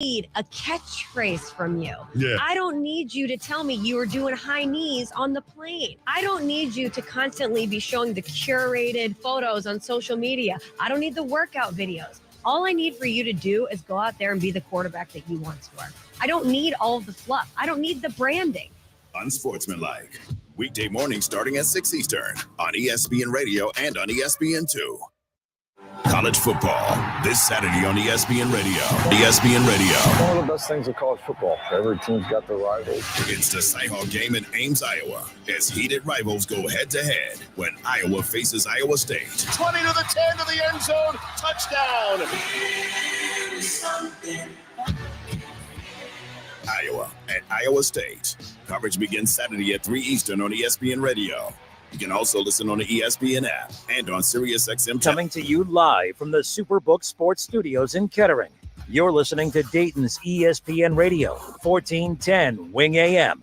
need a catchphrase from you. Yeah. I don't need you to tell me you were doing high knees on the plane. I don't need you to constantly be showing the curated photos on social media. I don't need the workout videos. All I need for you to do is go out there and be the quarterback that you once were. I don't need all of the fluff. I don't need the branding. Unsportsmanlike. Weekday morning starting at 6 Eastern on ESPN Radio and on ESPN2. College football this Saturday on ESPN Radio. ESPN Radio. One of the best things of college football. Every team's got their rivals. It's the Cyhawk game in Ames, Iowa, as heated rivals go head-to-head when Iowa faces Iowa State. 20 to the 10 to the end zone. Touchdown. Iowa at Iowa State. Coverage begins Saturday at 3 Eastern on ESPN Radio. You can also listen on the ESPN app and on SiriusXM. Coming to you live from the Superbook Sports Studios in Kettering. You're listening to Dayton's ESPN Radio, 1410 Wing AM.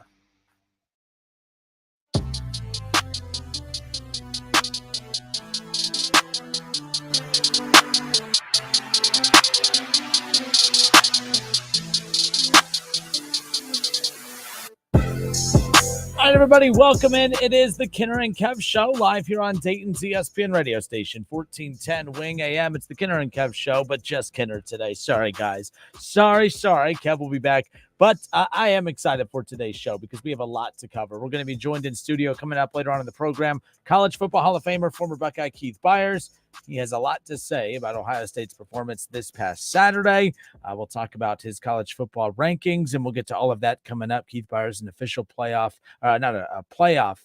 All right, everybody, welcome in. It is the Kinner and Kev Show live here on Dayton's ESPN radio station, 1410 Wing AM. It's the Kinner and Kev Show, but just Kinner today. Sorry, guys. Sorry. Kev will be back. But I am excited for today's show because we have a lot to cover. We're going to be joined in studio coming up later on in the program. College Football Hall of Famer, former Buckeye Keith Byers. He has a lot to say about Ohio State's performance this past Saturday. We'll talk about his college football rankings, and we'll get to all of that coming up. Keith Byers, an official playoff, not a playoff,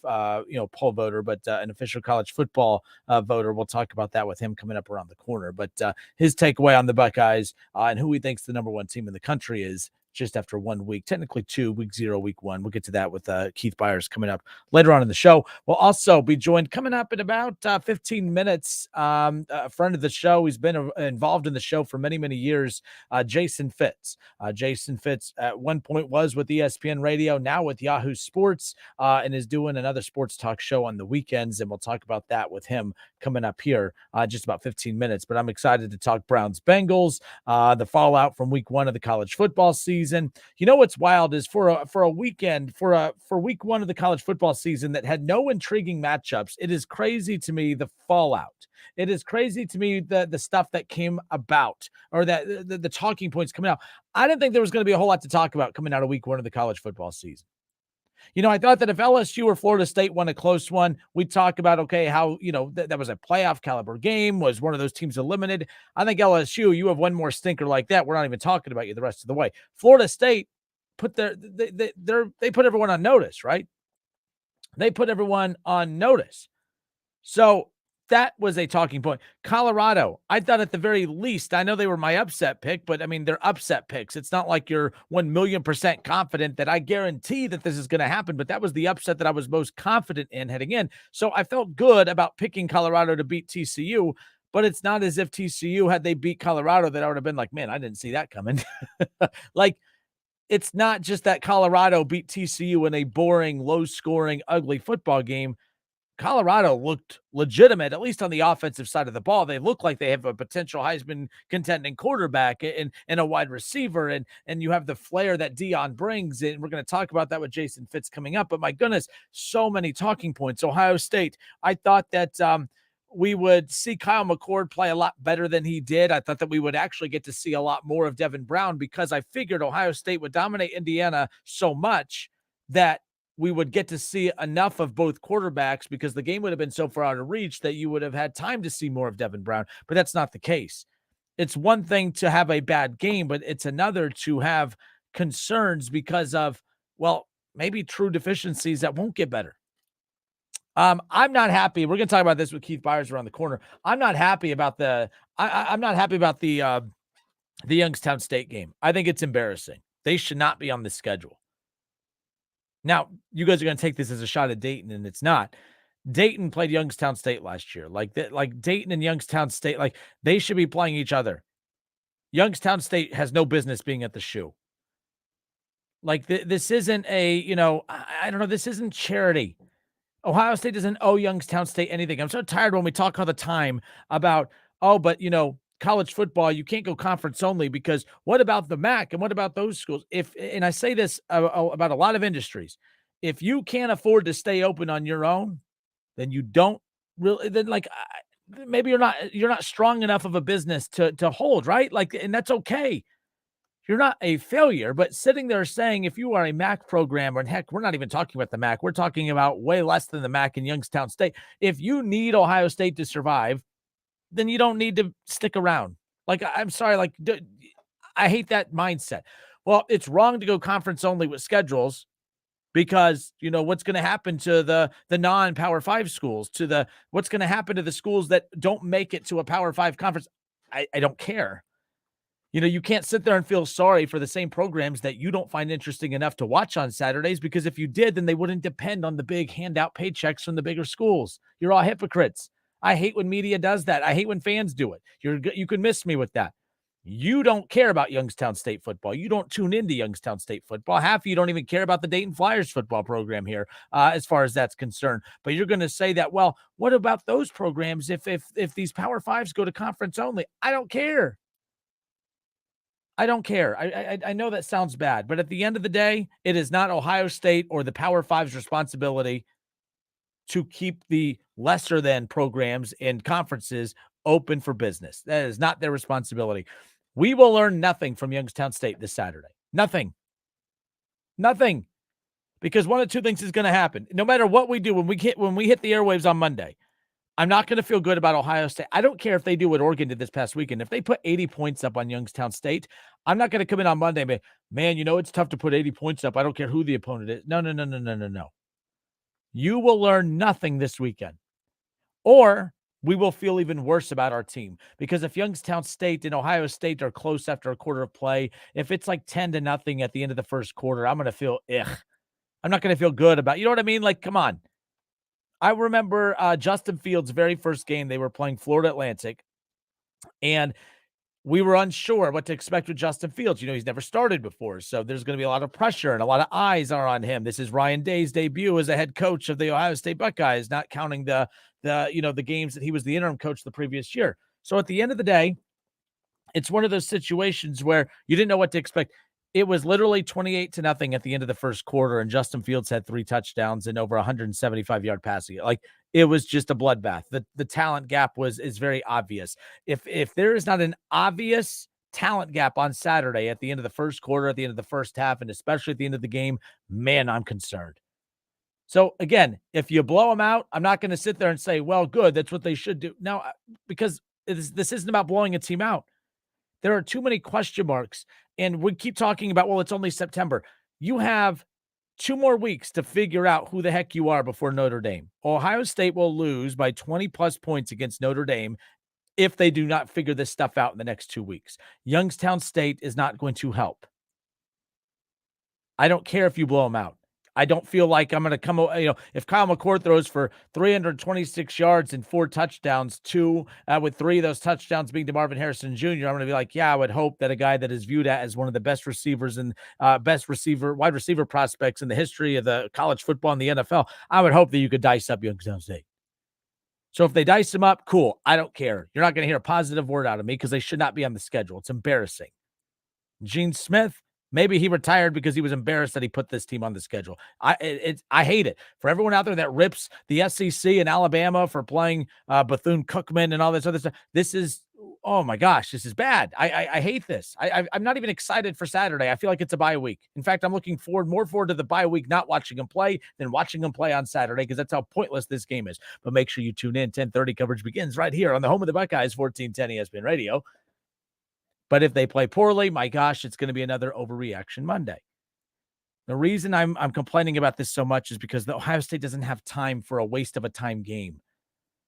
poll voter, but an official college football voter. We'll talk about that with him coming up around the corner. But his takeaway on the Buckeyes and who he thinks the number one team in the country is just after 1 week, technically 2, week 0, week 1. We'll get to that with Keith Byers coming up later on in the show. We'll also be joined coming up in about 15 minutes. A friend of the show, he's been involved in the show for many, many years, Jason Fitz. Jason Fitz at one point was with ESPN Radio, now with Yahoo Sports, and is doing another sports talk show on the weekends, and we'll talk about that with him coming up here just about 15 minutes. But I'm excited to talk Browns-Bengals, the fallout from week 1 of the college football season. You know what's wild is for a weekend, for week 1 of the college football season that had no intriguing matchups, it is crazy to me the fallout. It is crazy to me the stuff that came about, or that the talking points coming out. I didn't think there was going to be a whole lot to talk about coming out of week 1 of the college football season. You know, I thought that if LSU or Florida State won a close one, we'd talk about, okay, how, that was a playoff caliber game, was one of those teams eliminated. I think LSU, you have one more stinker like that, we're not even talking about you the rest of the way. Florida State they put everyone on notice, right? They put everyone on notice. So that was a talking point. Colorado, I thought at the very least, I know they were my upset pick, but I mean, they're upset picks. It's not like you're 1,000,000% confident that I guarantee that this is going to happen, but that was the upset that I was most confident in heading in. So I felt good about picking Colorado to beat TCU, but it's not as if TCU, had they beat Colorado, that I would have been like, man, I didn't see that coming. Like, it's not just that Colorado beat TCU in a boring, low-scoring, ugly football game. Colorado looked legitimate, at least on the offensive side of the ball. They look like they have a potential Heisman contending quarterback and a wide receiver, and you have the flair that Deion brings. And we're going to talk about that with Jason Fitz coming up. But my goodness, so many talking points. Ohio State, I thought that we would see Kyle McCord play a lot better than he did. I thought that we would actually get to see a lot more of Devin Brown, because I figured Ohio State would dominate Indiana so much that we would get to see enough of both quarterbacks, because the game would have been so far out of reach that you would have had time to see more of Devin Brown. But that's not the case. It's one thing to have a bad game, but it's another to have concerns because of, well, maybe true deficiencies that won't get better. I'm not happy. We're going to talk about this with Keith Byers around the corner. I'm not happy about the Youngstown State game. I think it's embarrassing. They should not be on the schedule. Now, you guys are going to take this as a shot at Dayton, and it's not. Dayton played Youngstown State last year. Like Dayton and Youngstown State, like, they should be playing each other. Youngstown State has no business being at the shoe. Like, this isn't a, I don't know, this isn't charity. Ohio State doesn't owe Youngstown State anything. I'm so tired when we talk all the time about, but college football, you can't go conference only because what about the MAC and what about those schools? And I say this about a lot of industries, if you can't afford to stay open on your own, then you don't really, then like maybe you're not strong enough of a business to hold, right? Like, and that's okay. You're not a failure, but sitting there saying if you are a MAC program, and heck, we're not even talking about the MAC, we're talking about way less than the MAC in Youngstown State. If you need Ohio State to survive, then you don't need to stick around. Like, I'm sorry, like, I hate that mindset. Well, it's wrong to go conference only with schedules because, you know, what's going to happen to the non-Power 5 schools, what's going to happen to the schools that don't make it to a Power 5 conference? I don't care. You know, you can't sit there and feel sorry for the same programs that you don't find interesting enough to watch on Saturdays, because if you did, then they wouldn't depend on the big handout paychecks from the bigger schools. You're all hypocrites. I hate when media does that. I hate when fans do it. You can miss me with that. You don't care about Youngstown State football. You don't tune into Youngstown State football. Half of you don't even care about the Dayton Flyers football program here, as far as that's concerned. But you're going to say that, well, what about those programs if these Power Fives go to conference only? I don't care. I don't care. I know that sounds bad, but at the end of the day, it is not Ohio State or the Power Five's responsibility to keep the lesser than programs and conferences open for business. That is not their responsibility. We will learn nothing from Youngstown State this Saturday. Nothing. Because one of two things is going to happen. No matter what we do, when we hit the airwaves on Monday, I'm not going to feel good about Ohio State. I don't care if they do what Oregon did this past weekend. If they put 80 points up on Youngstown State, I'm not going to come in on Monday and be, man, you know, it's tough to put 80 points up. I don't care who the opponent is. No. You will learn nothing this weekend. Or we will feel even worse about our team. Because if Youngstown State and Ohio State are close after a quarter of play, if it's like 10-0 at the end of the first quarter, I'm going to feel, I'm not going to feel good about, you know what I mean? Like, come on. I remember Justin Fields' very first game. They were playing Florida Atlantic, and we were unsure what to expect with Justin Fields. You know, he's never started before, so there's going to be a lot of pressure and a lot of eyes are on him. This is Ryan Day's debut as a head coach of the Ohio State Buckeyes, not counting the games that he was the interim coach the previous year. So at the end of the day, it's one of those situations where you didn't know what to expect. It was literally 28-0 at the end of the first quarter, and Justin Fields had 3 touchdowns and over 175-yard passing. Like, it was just a bloodbath. The talent gap is very obvious. If there is not an obvious talent gap on Saturday at the end of the first quarter, at the end of the first half, and especially at the end of the game, man, I'm concerned. So again, if you blow them out, I'm not going to sit there and say, well, good, that's what they should do. No, because this isn't about blowing a team out. There are too many question marks, and we keep talking about, well, it's only September. You have 2 more weeks to figure out who the heck you are before Notre Dame. Ohio State will lose by 20-plus points against Notre Dame if they do not figure this stuff out in the next 2 weeks. Youngstown State is not going to help. I don't care if you blow them out. I don't feel like I'm going to come, if Kyle McCord throws for 326 yards and 4 touchdowns, with 3 of those touchdowns being to Marvin Harrison Jr., I'm going to be like, yeah, I would hope that a guy that is viewed as one of the best receivers and wide receiver prospects in the history of the college football and the NFL, I would hope that you could dice up Youngstown State. So if they dice him up, cool. I don't care. You're not going to hear a positive word out of me because they should not be on the schedule. It's embarrassing. Gene Smith, maybe he retired because he was embarrassed that he put this team on the schedule. I hate it. For everyone out there that rips the SEC and Alabama for playing Bethune-Cookman and all this other stuff, this is, oh my gosh, this is bad. I hate this. I'm not even excited for Saturday. I feel like it's a bye week. In fact, I'm looking more forward to the bye week not watching them play than watching them play on Saturday, because that's how pointless this game is. But make sure you tune in. 10:30 coverage begins right here on the home of the Buckeyes, 1410 ESPN Radio. But if they play poorly, my gosh, it's going to be another overreaction Monday. The reason I'm complaining about this so much is because the Ohio State doesn't have time for a waste of a time game.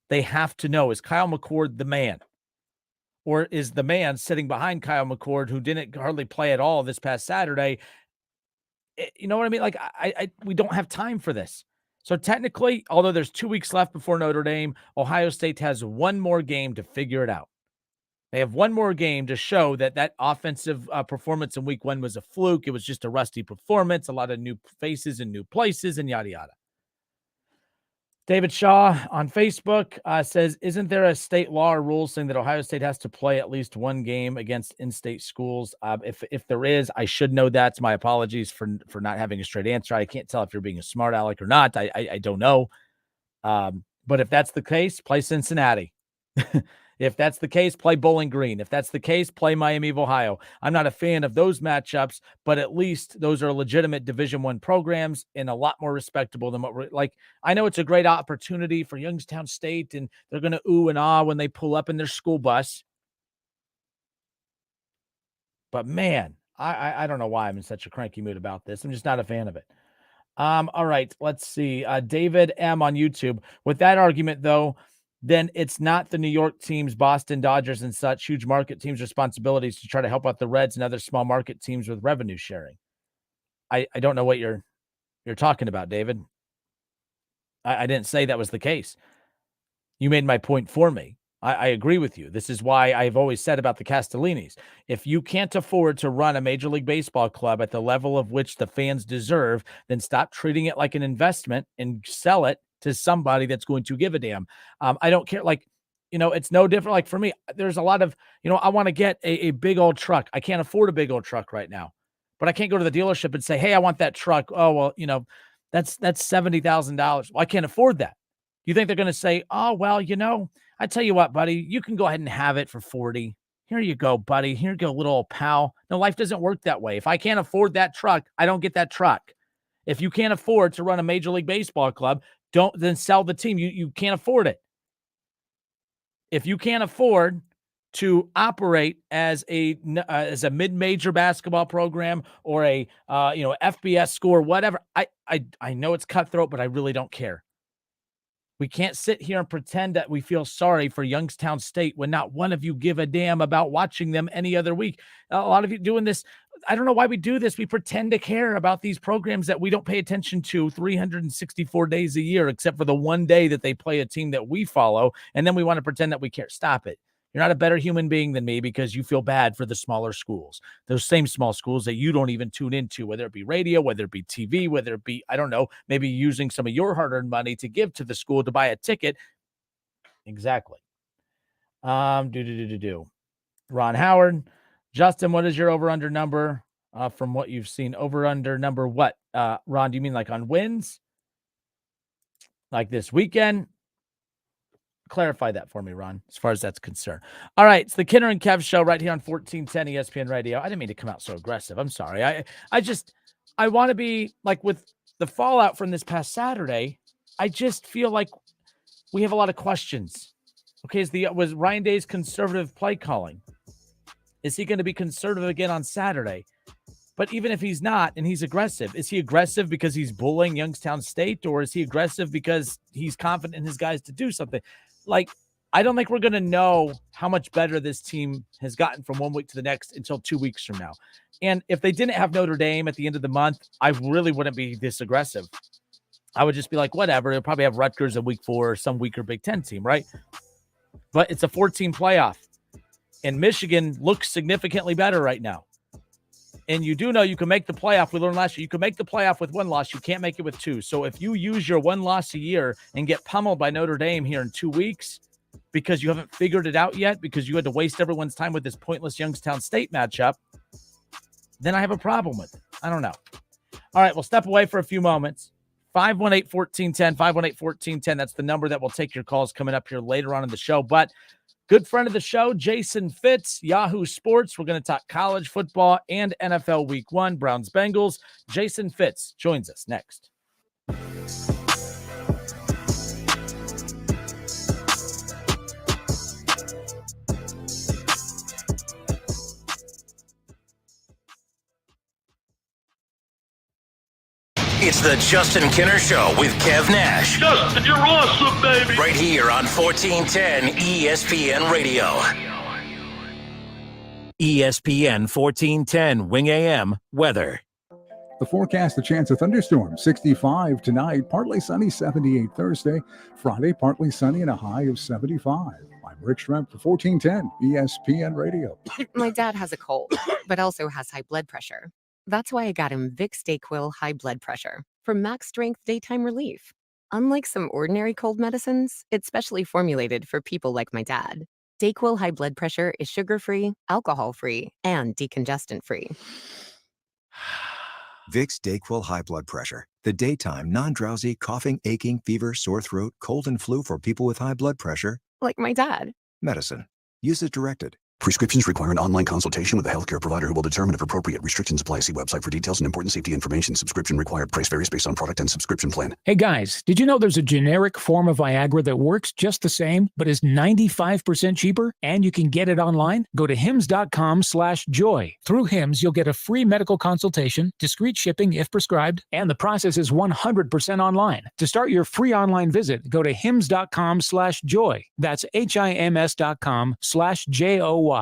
They have to know, is Kyle McCord the man? Or is the man sitting behind Kyle McCord, who didn't hardly play at all this past Saturday? You know what I mean? Like, we don't have time for this. So technically, although there's 2 weeks left before Notre Dame, Ohio State has 1 more game to figure it out. They have 1 more game to show that offensive performance in week 1 was a fluke. It was just a rusty performance, a lot of new faces and new places and yada, yada. David Shaw on Facebook says, isn't there a state law or rule saying that Ohio State has to play at least one game against in-state schools? If there is, I should know that. My apologies for not having a straight answer. I can't tell if you're being a smart aleck or not. I don't know. But if that's the case, play Cincinnati. If that's the case, play Bowling Green. If that's the case, play Miami of Ohio. I'm not a fan of those matchups, but at least those are legitimate Division I programs and a lot more respectable than what we're like. I know it's a great opportunity for Youngstown State, and they're going to ooh and ah when they pull up in their school bus. But man, I don't know why I'm in such a cranky mood about this. I'm just not a fan of it. All right, let's see. David M on YouTube. With that argument, though, then it's not the New York teams, Boston, Dodgers, and such huge market teams' responsibilities to try to help out the Reds and other small market teams with revenue sharing. I don't know what you're talking about, David. I didn't say that was the case. You made my point for me. I agree with you. This is why I've always said about the Castellinis. If you can't afford to run a Major League Baseball club at the level of which the fans deserve, then stop treating it like an investment and sell it to somebody that's going to give a damn. I don't care. Like, it's no different. Like for me, there's a lot of, I want to get a big old truck. I can't afford a big old truck right now, but I can't go to the dealership and say, hey, I want that truck. Oh, well, that's $70,000. Well, I can't afford that. You think they're going to say, oh, well, I tell you what, buddy, you can go ahead and have it for 40. Here you go, buddy. Here you go, little old pal. No, life doesn't work that way. If I can't afford that truck, I don't get that truck. If you can't afford to run a Major League Baseball club, don't then sell the team. You can't afford it. If you can't afford to operate as a mid-major basketball program or a FBS school or whatever, I know it's cutthroat, but I really don't care. We can't sit here and pretend that we feel sorry for Youngstown State when not one of you give a damn about watching them any other week. A lot of you doing this. I don't know why we do this. We pretend to care about these programs that we don't pay attention to 364 days a year, except for the one day that they play a team that we follow. And then we want to pretend that we care. Stop it. You're not a better human being than me because you feel bad for the smaller schools, those same small schools that you don't even tune into, whether it be radio, whether it be TV, whether it be, I don't know, maybe using some of your hard-earned money to give to the school to buy a ticket. Exactly. Ron Howard. Justin, what is your over-under number from what you've seen? Over-under number what? Ron, do you mean like on wins? Like this weekend? Clarify that for me, Ron, as far as that's concerned. All right, it's the Kinner and Kev show right here on 1410 ESPN Radio. I didn't mean to come out so aggressive. I'm sorry. I want to be like with the fallout from this past Saturday. I just feel like we have a lot of questions. Okay, was Ryan Day's conservative play calling? Is he going to be conservative again on Saturday? But even if he's not and he's aggressive, is he aggressive because he's bullying Youngstown State, or is he aggressive because he's confident in his guys to do something? Like, I don't think we're going to know how much better this team has gotten from one week to the next until 2 weeks from now. And if they didn't have Notre Dame at the end of the month, I really wouldn't be this aggressive. I would just be like, whatever. They'll probably have Rutgers in week 4 or some weaker Big Ten team, right? But it's a 14 playoff. And Michigan looks significantly better right now. And you do know you can make the playoff. We learned last year, you can make the playoff with 1 loss. You can't make it with 2. So if you use your 1 loss a year and get pummeled by Notre Dame here in 2 weeks because you haven't figured it out yet, because you had to waste everyone's time with this pointless Youngstown State matchup, then I have a problem with it. I don't know. All right, we'll step away for a few moments. 518-1410, 518-1410. That's the number that will take your calls coming up here later on in the show. But good friend of the show, Jason Fitz, Yahoo Sports. We're going to talk college football and NFL Week 1, Browns Bengals. Jason Fitz joins us next. It's the Justin Kinner Show with Kev Nash. Justin, you're awesome, baby. Right here on 1410 ESPN Radio. ESPN 1410 Wing AM weather. The forecast, a chance of thunderstorms, 65 tonight, partly sunny, 78 Thursday. Friday, partly sunny and a high of 75. I'm Rick Shrimp for 1410 ESPN Radio. My dad has a cold, but also has high blood pressure. That's why I got him Vicks DayQuil High Blood Pressure for max strength daytime relief. Unlike some ordinary cold medicines, it's specially formulated for people like my dad. DayQuil High Blood Pressure is sugar-free, alcohol-free, and decongestant-free. Vicks DayQuil High Blood Pressure. The daytime, non-drowsy, coughing, aching, fever, sore throat, cold, and flu for people with high blood pressure. Like my dad. Medicine. Use as directed. Prescriptions require an online consultation with a healthcare provider who will determine if appropriate. Restrictions apply. See website for details and important safety information. Subscription required. Price varies based on product and subscription plan. Hey guys, did you know there's a generic form of Viagra that works just the same, but is 95% cheaper? And you can get it online? Go to hims.com/joy. Through Hims, you'll get a free medical consultation, discreet shipping if prescribed, and the process is 100% online. To start your free online visit, go to hims.com/joy. That's HIMS.com/JOY.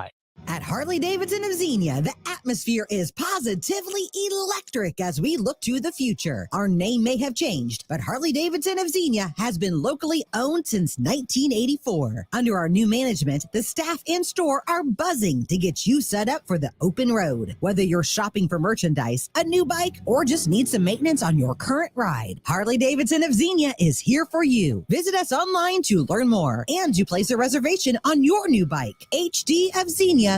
At Harley-Davidson of Xenia, the atmosphere is positively electric as we look to the future. Our name may have changed, but Harley-Davidson of Xenia has been locally owned since 1984. Under our new management, the staff in store are buzzing to get you set up for the open road. Whether you're shopping for merchandise, a new bike, or just need some maintenance on your current ride, Harley-Davidson of Xenia is here for you. Visit us online to learn more and to place a reservation on your new bike. hdofxenia.com.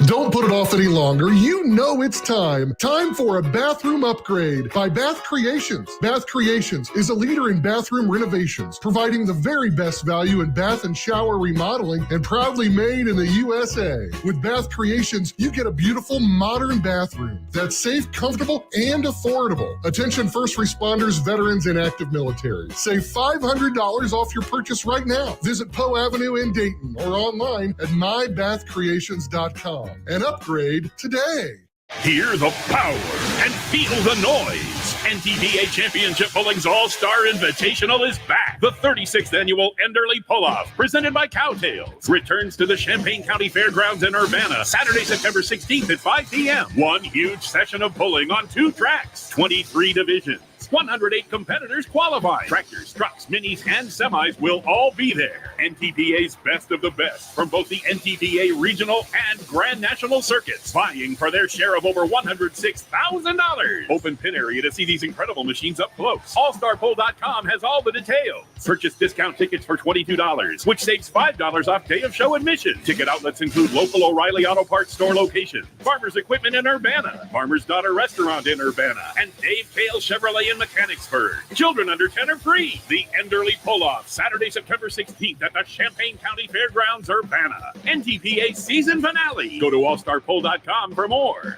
Don't put it off any longer. You know it's time. Time for a bathroom upgrade by Bath Creations. Bath Creations is a leader in bathroom renovations, providing the very best value in bath and shower remodeling and proudly made in the USA. With Bath Creations, you get a beautiful modern bathroom that's safe, comfortable, and affordable. Attention first responders, veterans, and active military. Save $500 off your purchase right now. Visit Poe Avenue in Dayton or online at mybathcreations.com. And upgrade today. Hear the power and feel the noise. NTPA Championship Bowling's All-Star Invitational is back. The 36th annual Enderley Pull-Off, presented by Cowtails, returns to the Champaign County Fairgrounds in Urbana, Saturday, September 16th at 5 p.m. One huge session of bowling on 2 tracks, 23 divisions. 108 competitors qualify. Tractors, trucks, minis, and semis will all be there. NTPA's best of the best from both the NTPA regional and Grand National circuits, vying for their share of over $106,000. Open pin area to see these incredible machines up close. AllStarPoll.com has all the details. Purchase discount tickets for $22, which saves $5 off day of show admission. Ticket outlets include local O'Reilly Auto Parts store locations, Farmers Equipment in Urbana, Farmer's Daughter Restaurant in Urbana, and Dave Kale Chevrolet in Mechanicsburg. Children under 10 are free. The Enderley Pull-Off, Saturday, September 16th at the Champaign County Fairgrounds, Urbana. NTPA season finale. Go to allstarpoll.com for more.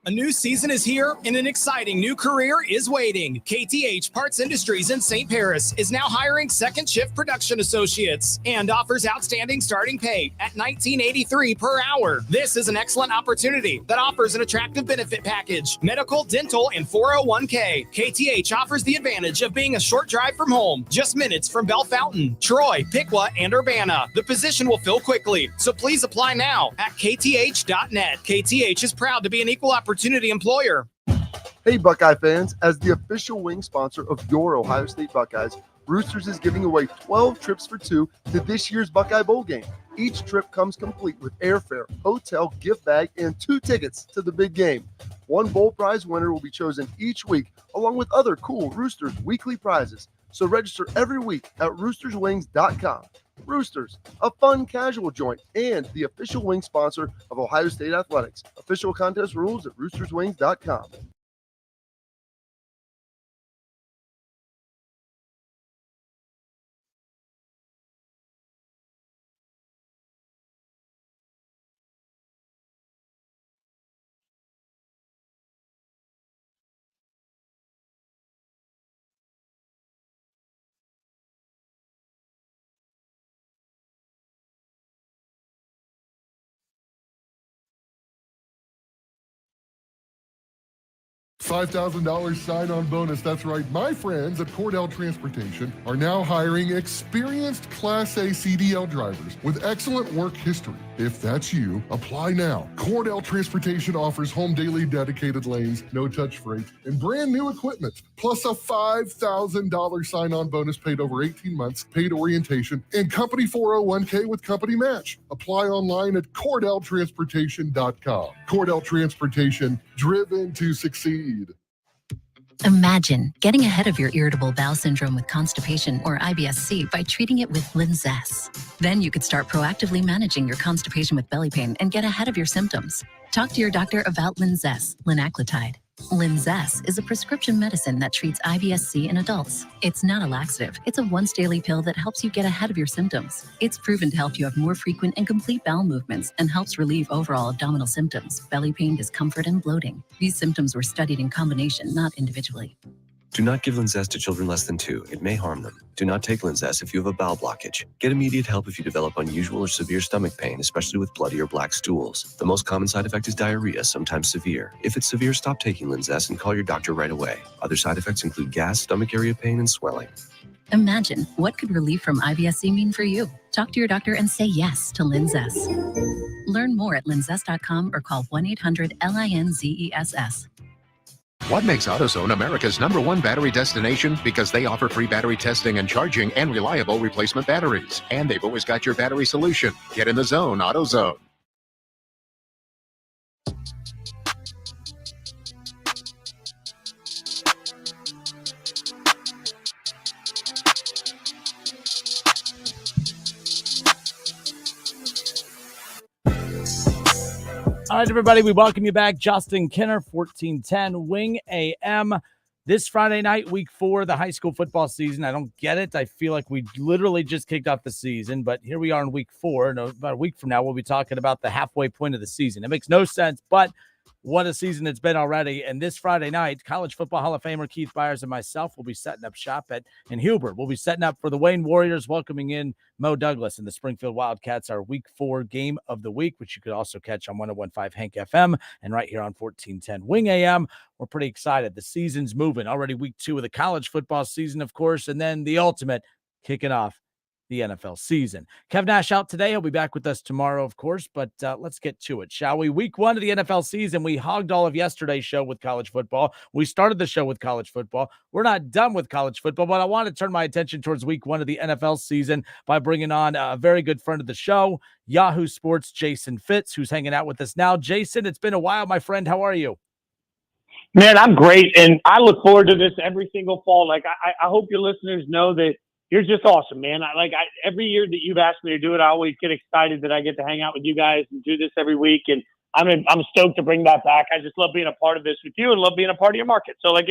A new season is here and an exciting new career is waiting. KTH Parts Industries in St. Paris is now hiring second shift production associates and offers outstanding starting pay at $19.83 per hour. This is an excellent opportunity that offers an attractive benefit package, medical, dental, and 401k. KTH offers the advantage of being a short drive from home, just minutes from Bell Fountain, Troy, Piqua, and Urbana. The position will fill quickly, so please apply now at kth.net. KTH is proud to be an equal opportunity employer. Hey, Buckeye fans, as the official wing sponsor of your Ohio State Buckeyes, Roosters is giving away 12 trips for 2 to this year's Buckeye Bowl game. Each trip comes complete with airfare, hotel, gift bag, and 2 tickets to the big game. One bowl prize winner will be chosen each week, along with other cool Roosters weekly prizes. So register every week at roosterswings.com. Roosters, a fun casual joint and the official wing sponsor of Ohio State Athletics. Official contest rules at roosterswings.com. $5,000 sign-on bonus. That's right. My friends at Cordell Transportation are now hiring experienced Class A CDL drivers with excellent work history. If that's you, apply now. Cordell Transportation offers home daily dedicated lanes, no-touch freight, and brand new equipment, plus a $5,000 sign-on bonus paid over 18 months, paid orientation, and company 401k with company match. Apply online at CordellTransportation.com. Cordell Transportation, driven to succeed. Imagine getting ahead of your irritable bowel syndrome with constipation or IBS-C by treating it with Linzess. Then you could start proactively managing your constipation with belly pain and get ahead of your symptoms. Talk to your doctor about Linzess, linaclotide. Linzess is a prescription medicine that treats IBS-C in adults. It's not a laxative. It's a once-daily pill that helps you get ahead of your symptoms. It's proven to help you have more frequent and complete bowel movements and helps relieve overall abdominal symptoms, belly pain, discomfort, and bloating. These symptoms were studied in combination, not individually. Do not give Linzess to children less than 2. It may harm them. Do not take Linzess if you have a bowel blockage. Get immediate help if you develop unusual or severe stomach pain, especially with bloody or black stools. The most common side effect is diarrhea, sometimes severe. If it's severe, stop taking Linzess and call your doctor right away. Other side effects include gas, stomach area pain, and swelling. Imagine, what could relief from IBS-C mean for you? Talk to your doctor and say yes to Linzess. Learn more at linzess.com or call 1-800-LINZESS. What makes AutoZone America's #1 battery destination? Because they offer free battery testing and charging and reliable replacement batteries. And they've always got your battery solution. Get in the zone, AutoZone. All right, everybody, we welcome you back. Justin Kinner, 1410 Wing AM. This Friday night, week 4, the high school football season. I don't get it. I feel like we literally just kicked off the season, but here we are in week 4. And about a week from now, we'll be talking about the halfway point of the season. It makes no sense, but what a season it's been already. And this Friday night, College Football Hall of Famer Keith Byers and myself will be setting up shop in Huber. We'll be setting up for the Wayne Warriors, welcoming in Mo Douglas and the Springfield Wildcats, our week 4 game of the week, which you could also catch on 101.5 Hank FM and right here on 1410 Wing AM. We're pretty excited. The season's moving. Already week 2 of the college football season, of course, and then the ultimate kicking off the NFL season. Kev Nash out today. He'll be back with us tomorrow, of course, but let's get to it, shall we? Week 1 of the NFL season. We hogged all of yesterday's show with college football. We started the show with college football. We're not done with college football, but I want to turn my attention towards week 1 of the NFL season by bringing on a very good friend of the show, Yahoo Sports' Jason Fitz, who's hanging out with us now. Jason, it's been a while, my friend. How are you? Man, I'm great, and I look forward to this every single fall. Like, I hope your listeners know that you're just awesome, man. Every year that you've asked me to do it, I always get excited that I get to hang out with you guys and do this every week. And I'm stoked to bring that back. I just love being a part of this with you and love being a part of your market. So it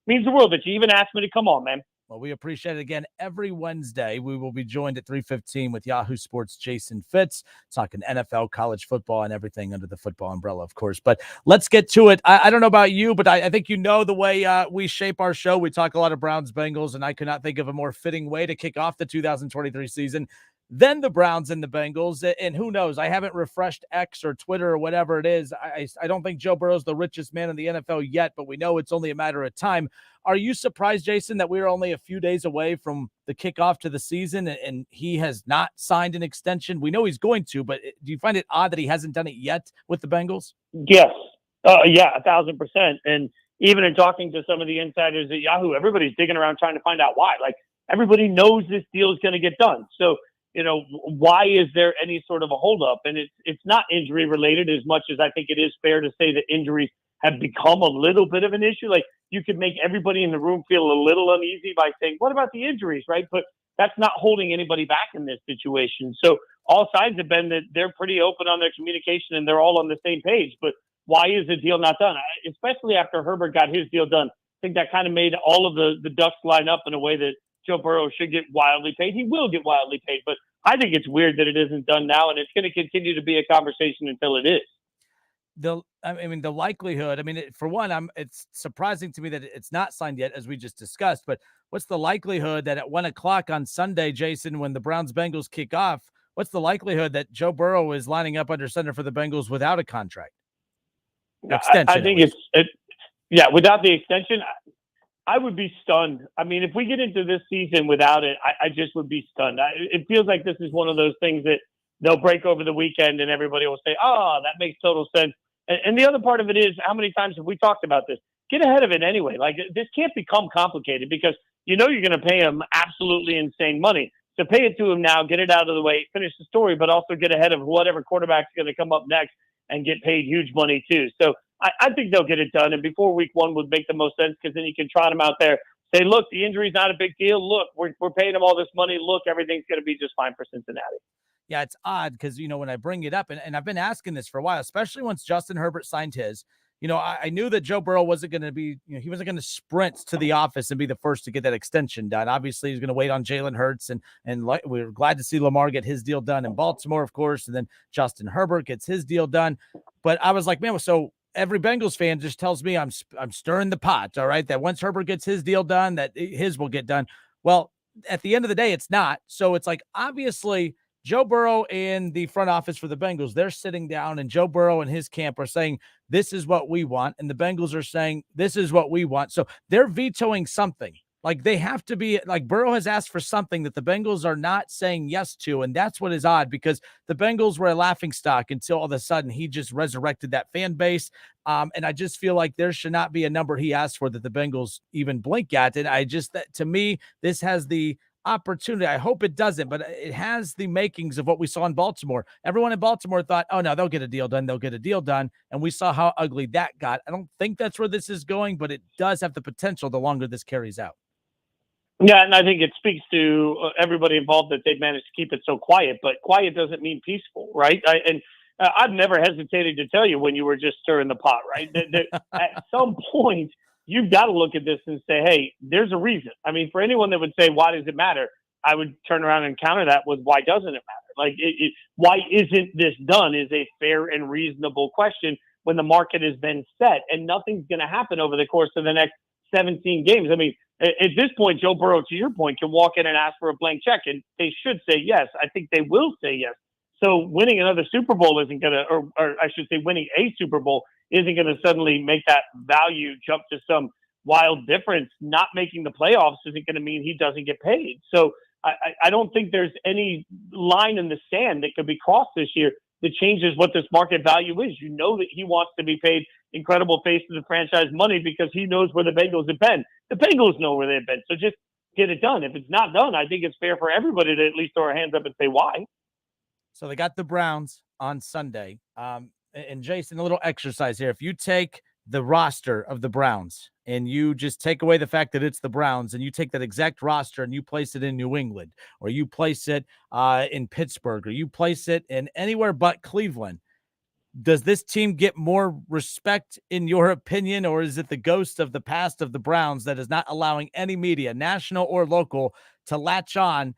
means the world that you even asked me to come on, man. Well, we appreciate it. Again, every Wednesday, we will be joined at 3:15 with Yahoo Sports' Jason Fitz, talking NFL, college football, and everything under the football umbrella, of course. But let's get to it. I don't know about you, but I think you know the way we shape our show. We talk a lot of Browns, Bengals, and I could not think of a more fitting way to kick off the 2023 season than the Browns and the Bengals. And who knows? I haven't refreshed X or Twitter or whatever it is. I don't think Joe Burrow's the richest man in the NFL yet, but we know it's only a matter of time. Are you surprised, Jason, that we're only a few days away from the kickoff to the season and he has not signed an extension? We know he's going to, but do you find it odd that he hasn't done it yet with the Bengals? Yes. Yeah, 1,000%. And even in talking to some of the insiders at Yahoo, everybody's digging around trying to find out why. Like, everybody knows this deal is going to get done. So, why is there any sort of a holdup? And it's not injury related as much as I think it is fair to say that injuries have become a little bit of an issue. Like, you could make everybody in the room feel a little uneasy by saying, what about the injuries, right? But that's not holding anybody back in this situation. So all sides have been that they're pretty open on their communication and they're all on the same page. But why is the deal not done? Especially after Herbert got his deal done. I think that kind of made all of the ducks line up in a way that Joe Burrow should get wildly paid. He will get wildly paid, but I think it's weird that it isn't done now, and it's going to continue to be a conversation until it is. The likelihood, for one, it's surprising to me that it's not signed yet, as we just discussed, but what's the likelihood that at 1:00 on Sunday, Jason, when the Browns-Bengals kick off, what's the likelihood that Joe Burrow is lining up under center for the Bengals without a contract? Extension. I think without the extension, I would be stunned. If we get into this season without it, I just would be stunned. It feels like this is one of those things that they'll break over the weekend and everybody will say, oh, that makes total sense. And the other part of it is, how many times have we talked about this? Get ahead of it anyway. Like, this can't become complicated because you're going to pay him absolutely insane money. So pay it to him now, get it out of the way, finish the story, but also get ahead of whatever quarterback's going to come up next and get paid huge money too. So I think they'll get it done. And before week 1 would make the most sense, because then you can trot them out there. Say, look, the injury's not a big deal. Look, we're paying them all this money. Look, everything's going to be just fine for Cincinnati. Yeah, it's odd because, when I bring it up, and I've been asking this for a while, especially once Justin Herbert signed his, I knew that Joe Burrow wasn't going to be, he wasn't going to sprint to the office and be the first to get that extension done. Obviously, he's going to wait on Jalen Hurts, and we're glad to see Lamar get his deal done in Baltimore, of course, and then Justin Herbert gets his deal done. But I was like, man, so every Bengals fan just tells me I'm stirring the pot, all right, that once Herbert gets his deal done, that his will get done. Well, at the end of the day, it's not. So it's like, obviously, Joe Burrow and the front office for the Bengals, they're sitting down, and Joe Burrow and his camp are saying, this is what we want. And the Bengals are saying, this is what we want. So they're vetoing something. Like, they have to be, like, Burrow has asked for something that the Bengals are not saying yes to. And that's what is odd, because the Bengals were a laughingstock until all of a sudden he just resurrected that fan base. And I just feel like there should not be a number he asked for that the Bengals even blink at. And to me, this has the opportunity. I hope it doesn't, but it has the makings of what we saw in Baltimore. Everyone in Baltimore thought, oh no, they'll get a deal done. They'll get a deal done. And we saw how ugly that got. I don't think that's where this is going, but it does have the potential the longer this carries out. Yeah, and I think it speaks to everybody involved that they've managed to keep it so quiet, but quiet doesn't mean peaceful, right? I've never hesitated to tell you when you were just stirring the pot, right? At some point, you've got to look at this and say, hey, there's a reason. I mean, for anyone that would say, why does it matter? I would turn around and counter that with, why doesn't it matter? Like, why isn't this done is a fair and reasonable question when the market has been set, and nothing's going to happen over the course of the next 17 games. I mean, at this point, Joe Burrow, to your point, can walk in and ask for a blank check, and they should say yes. I think they will say yes. So winning another Super Bowl isn't going to, or I should say winning a Super Bowl isn't going to suddenly make that value jump to some wild difference. Not making the playoffs isn't going to mean he doesn't get paid. So I don't think there's any line in the sand that could be crossed this year that changes what this market value is. You know that he wants to be paid incredible face of the franchise money because he knows where the Bengals have been. The Bengals know where they've been. So just get it done. If it's not done, I think it's fair for everybody to at least throw our hands up and say why. So they got the Browns on Sunday. And Jason, a little exercise here. If you take the roster of the Browns and you just take away the fact that it's the Browns, and you take that exact roster and you place it in New England, or you place it in Pittsburgh, or you place it in anywhere but Cleveland, does this team get more respect in your opinion, or is it the ghost of the past of the Browns that is not allowing any media, national or local, to latch on?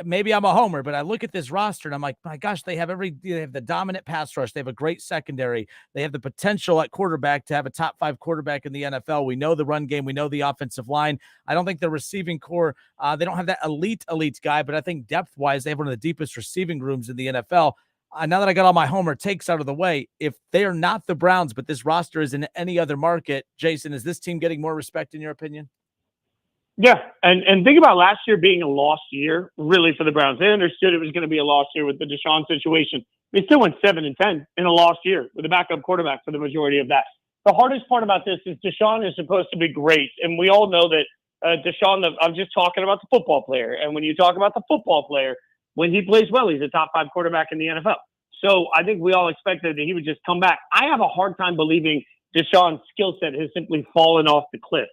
Maybe I'm a homer, but I look at this roster and I'm like, my gosh, they have the dominant pass rush. They have a great secondary. They have the potential at quarterback to have a top 5 quarterback in the NFL. We know the run game. We know the offensive line. I don't think the receiving core, they don't have that elite guy, but I think depth wise, they have one of the deepest receiving rooms in the NFL. Now that I got all my homer takes out of the way, if they are not the Browns, but this roster is in any other market, Jason, is this team getting more respect in your opinion? Yeah, and think about last year being a lost year, really, for the Browns. They understood it was going to be a lost year with the Deshaun situation. They still went 7-10 in a lost year with a backup quarterback for the majority of that. The hardest part about this is Deshaun is supposed to be great, and we all know that Deshaun, I'm just talking about the football player, and when you talk about the football player, when he plays well, he's a top 5 quarterback in the NFL. So I think we all expected that he would just come back. I have a hard time believing Deshaun's skill set has simply fallen off the cliff.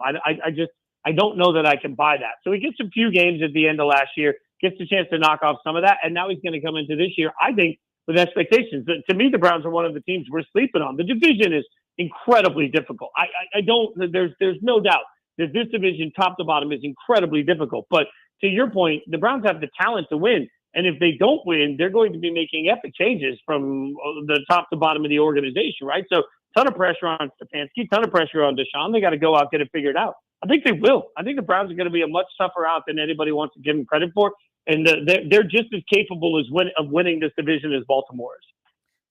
I don't know that I can buy that. So he gets a few games at the end of last year, gets a chance to knock off some of that, and now he's going to come into this year, I think, with expectations. To me, the Browns are one of the teams we're sleeping on. The division is incredibly difficult. There's no doubt that this division, top to bottom, is incredibly difficult. But to your point, the Browns have the talent to win. And if they don't win, they're going to be making epic changes from the top to bottom of the organization, right? So ton of pressure on Stefanski, ton of pressure on Deshaun. They got to go out, get it figured out. I think they will. I think the Browns are going to be a much tougher out than anybody wants to give them credit for. And they're just as capable of winning this division as Baltimore is.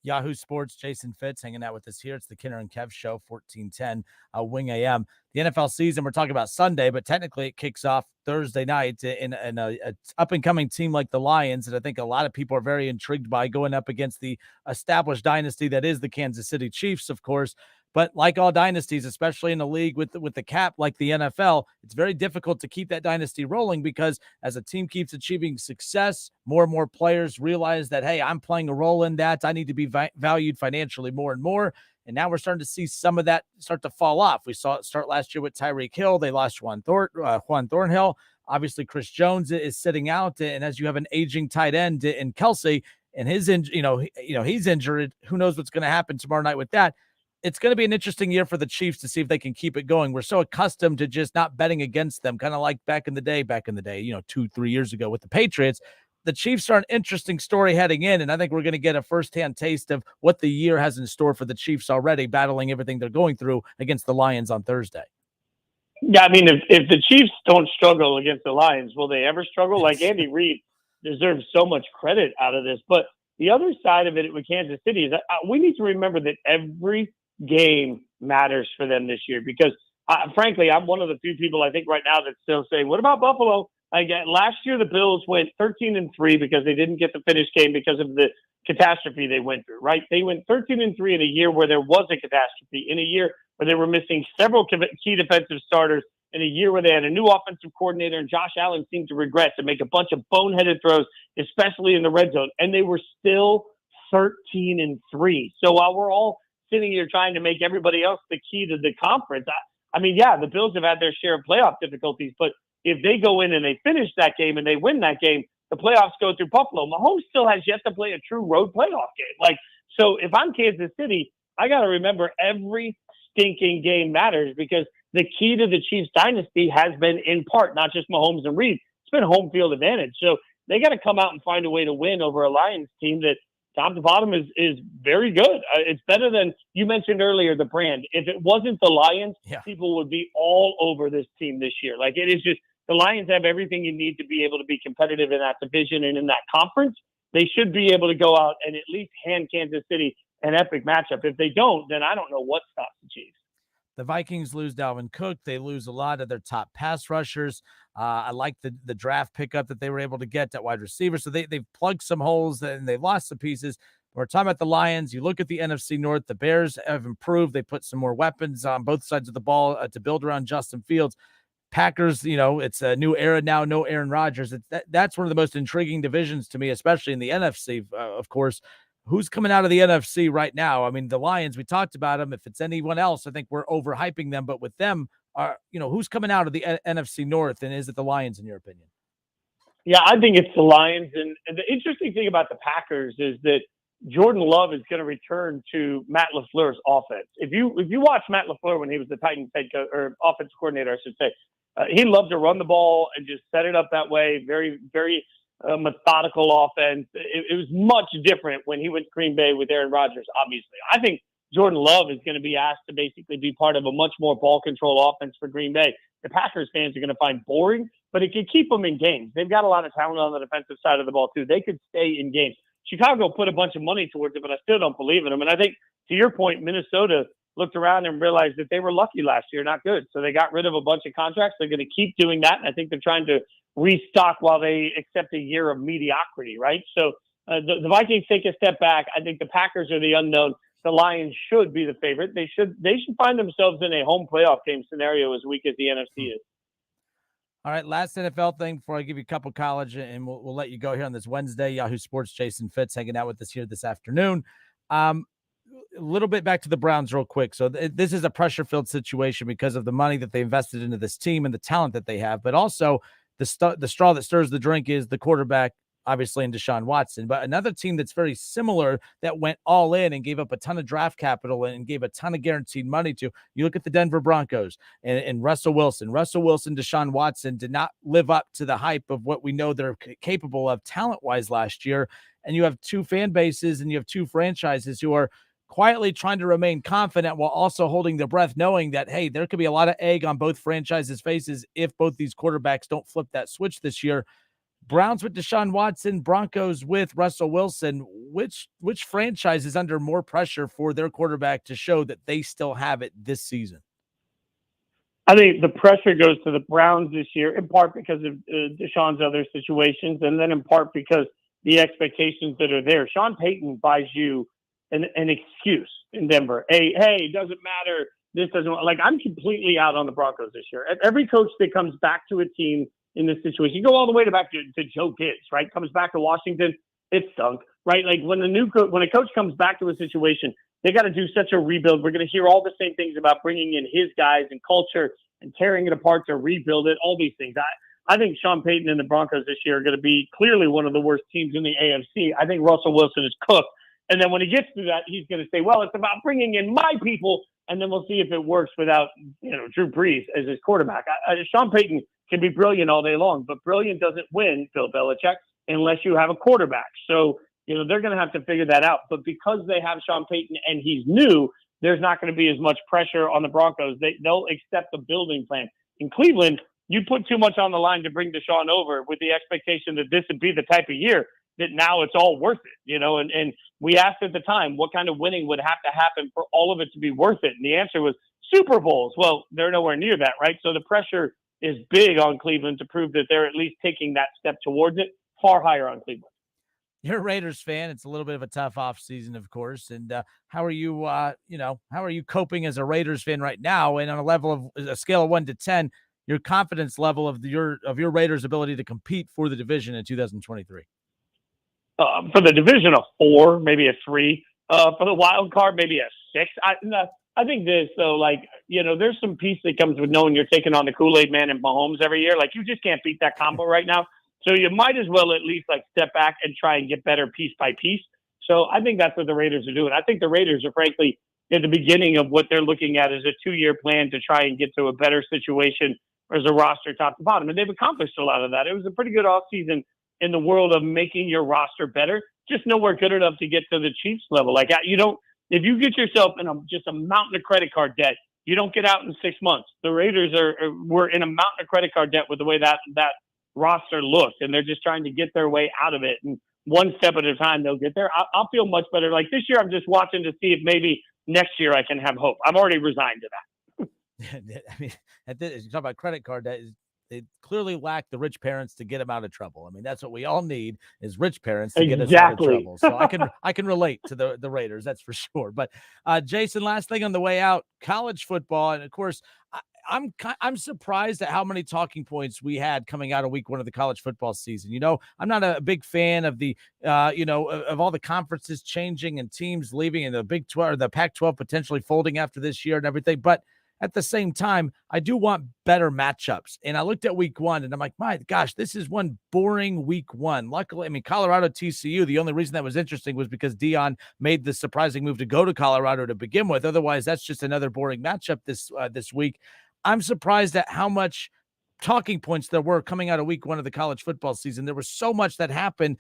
Yahoo Sports, Jason Fitz hanging out with us here. It's the Kinner and Kev Show, 1410 Wing AM. The NFL season, we're talking about Sunday, but technically it kicks off Thursday night in a up-and-coming team like the Lions, that I think a lot of people are very intrigued by, going up against the established dynasty that is the Kansas City Chiefs, of course. But like all dynasties, especially in a league with the cap like the NFL, it's very difficult to keep that dynasty rolling because as a team keeps achieving success, more and more players realize that, hey, I'm playing a role in that. I need to be valued financially more and more. And now we're starting to see some of that start to fall off. We saw it start last year with Tyreek Hill. They lost Juan Thornhill. Obviously, Chris Jones is sitting out. And as you have an aging tight end in Kelsey and he's injured, who knows what's going to happen tomorrow night with that. It's going to be an interesting year for the Chiefs to see if they can keep it going. We're so accustomed to just not betting against them, kind of like back in the day, 2-3 years ago with the Patriots. The Chiefs are an interesting story heading in, and I think we're going to get a firsthand taste of what the year has in store for the Chiefs already, battling everything they're going through against the Lions on Thursday. Yeah, I mean, if the Chiefs don't struggle against the Lions, will they ever struggle? Like Andy Reid deserves so much credit out of this. But the other side of it with Kansas City is that we need to remember that every game matters for them this year because, frankly, I'm one of the few people I think right now that's still saying, what about Buffalo? Last year, the Bills went 13-3 because they didn't get the finish game because of the catastrophe they went through, right? They went 13-3 in a year where there was a catastrophe, in a year where they were missing several key defensive starters, in a year where they had a new offensive coordinator and Josh Allen seemed to regress and make a bunch of boneheaded throws, especially in the red zone. And they were still 13-3. So while we're all sitting here trying to make everybody else the key to the conference, I mean, yeah, the Bills have had their share of playoff difficulties, but if they go in and they finish that game and they win that game, the playoffs go through Buffalo. Mahomes still has yet to play a true road playoff game. So if I'm Kansas City, I got to remember every stinking game matters because the key to the Chiefs dynasty has been in part, not just Mahomes and Reed. It's been home field advantage. So they got to come out and find a way to win over a Lions team that top to bottom is very good. It's better than you mentioned earlier, the brand. If it wasn't the Lions, people would be all over this team this year. It is just, the Lions have everything you need to be able to be competitive in that division and in that conference. They should be able to go out and at least hand Kansas City an epic matchup. If they don't, then I don't know what stops the Chiefs. The Vikings lose Dalvin Cook. They lose a lot of their top pass rushers. I like the draft pickup that they were able to get at wide receiver. So they've plugged some holes and they lost some pieces. We're talking about the Lions. You look at the NFC North. The Bears have improved. They put some more weapons on both sides of the ball to build around Justin Fields. Packers, it's a new era now, no Aaron Rodgers. That's one of the most intriguing divisions to me, especially in the NFC, of course. Who's coming out of the NFC right now? I mean, the Lions, we talked about them. If it's anyone else, I think we're overhyping them. But with them, who's coming out of the NFC North, and is it the Lions, in your opinion? Yeah, I think it's the Lions. And the interesting thing about the Packers is that Jordan Love is going to return to Matt LaFleur's offense. If you watch Matt LaFleur when he was the Titans head coach, or offensive coordinator, I should say, he loved to run the ball and just set it up that way. Very, very methodical offense. It was much different when he went to Green Bay with Aaron Rodgers, obviously. I think Jordan Love is going to be asked to basically be part of a much more ball control offense for Green Bay. The Packers fans are going to find boring, but it can keep them in games. They've got a lot of talent on the defensive side of the ball, too. They could stay in games. Chicago put a bunch of money towards it, but I still don't believe in them. And I think, to your point, Minnesota looked around and realized that they were lucky last year, not good. So they got rid of a bunch of contracts. They're going to keep doing that. And I think they're trying to restock while they accept a year of mediocrity, right? So the Vikings take a step back. I think the Packers are the unknown. The Lions should be the favorite. They should find themselves in a home playoff game scenario as weak as the NFC is. All right, last NFL thing before I give you a couple college, and we'll let you go here on this Wednesday. Yahoo Sports, Jason Fitz hanging out with us here this afternoon. A little bit back to the Browns real quick. So this is a pressure-filled situation because of the money that they invested into this team and the talent that they have, but also the straw that stirs the drink is the quarterback, obviously, in Deshaun Watson. But another team that's very similar that went all in and gave up a ton of draft capital and gave a ton of guaranteed money to, you look at the Denver Broncos and Russell Wilson. Russell Wilson, Deshaun Watson did not live up to the hype of what we know they're capable of talent-wise last year. And you have two fan bases and you have two franchises who are quietly trying to remain confident while also holding their breath, knowing that, hey, there could be a lot of egg on both franchises' faces if both these quarterbacks don't flip that switch this year. Browns with Deshaun Watson, Broncos with Russell Wilson. Which franchise is under more pressure for their quarterback to show that they still have it this season? I think the pressure goes to the Browns this year, in part because of Deshaun's other situations, and then in part because the expectations that are there. Sean Payton buys you an excuse. in Denver. Hey, it doesn't matter. This doesn't like. I'm completely out on the Broncos this year. Every coach that comes back to a team in this situation, you go all the way back to Joe Gibbs, right? Comes back to Washington, it stunk, right? Like when a coach comes back to a situation, they got to do such a rebuild. We're going to hear all the same things about bringing in his guys and culture and tearing it apart to rebuild it. All these things. I think Sean Payton and the Broncos this year are going to be clearly one of the worst teams in the AFC. I think Russell Wilson is cooked. And then when he gets to that, he's going to say, well, it's about bringing in my people, and then we'll see if it works without, Drew Brees as his quarterback. Sean Payton can be brilliant all day long, but brilliant doesn't win, Bill Belichick, unless you have a quarterback. So, they're going to have to figure that out. But because they have Sean Payton and he's new, there's not going to be as much pressure on the Broncos. They'll accept the building plan. In Cleveland, you put too much on the line to bring Deshaun over with the expectation that this would be the type of year that now it's all worth it, and we asked at the time what kind of winning would have to happen for all of it to be worth it. And the answer was Super Bowls. Well, they're nowhere near that, right? So the pressure is big on Cleveland to prove that they're at least taking that step towards it, far higher on Cleveland. You're a Raiders fan. It's a little bit of a tough off season, of course. And how are you, how are you coping as a Raiders fan right now? And on a scale of 1 to 10, your confidence level of your Raiders' ability to compete for the division in 2023? For the division, a 4, maybe a 3. For the wild card, maybe a 6. I think this, though, there's some peace that comes with knowing you're taking on the Kool-Aid Man and Mahomes every year. Like, you just can't beat that combo right now. So you might as well at least step back and try and get better piece by piece. So I think that's what the Raiders are doing. I think the Raiders are frankly at the beginning of what they're looking at as a 2-year plan to try and get to a better situation as a roster top to bottom. And they've accomplished a lot of that. It was a pretty good offseason in the world of making your roster better, just nowhere good enough to get to the Chiefs level. If you get yourself in just a mountain of credit card debt, you don't get out in 6 months. The Raiders were in a mountain of credit card debt with the way that roster looked, and they're just trying to get their way out of it. And one step at a time, they'll get there. I'll feel much better. Like this year, I'm just watching to see if maybe next year I can have hope. I'm already resigned to that. I mean, you talk about credit card debt. They clearly lack the rich parents to get them out of trouble. I mean, that's what we all need is rich parents to get us out of trouble. So I can relate to the Raiders, that's for sure. But Jason, last thing on the way out, college football, and of course, I'm surprised at how many talking points we had coming out of week 1 of the college football season. I'm not a big fan of the, of all the conferences changing and teams leaving and the Big 12 or the Pac-12 potentially folding after this year and everything. But at the same time, I do want better matchups. And I looked at week 1 and I'm like, my gosh, this is one boring week 1. Luckily, Colorado TCU, the only reason that was interesting was because Deion made the surprising move to go to Colorado to begin with. Otherwise, that's just another boring matchup this week. I'm surprised at how much talking points there were coming out of week 1 of the college football season. There was so much that happened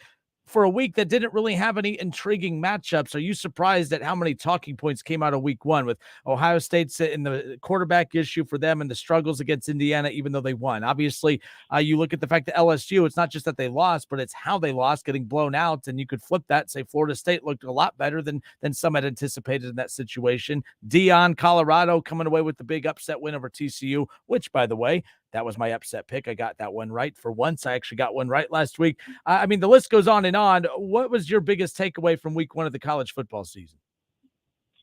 for a week that didn't really have any intriguing matchups. Are you surprised at how many talking points came out of week 1 with Ohio State's in the quarterback issue for them and the struggles against Indiana, even though they won? Obviously, you look at the fact that LSU, it's not just that they lost, but it's how they lost, getting blown out. And you could flip that, say Florida State looked a lot better than some had anticipated in that situation. Deion, Colorado coming away with the big upset win over TCU, which, by the way, that was my upset pick. I got that one right for once. I actually got one right last week. The list goes on and on. What was your biggest takeaway from week 1 of the college football season?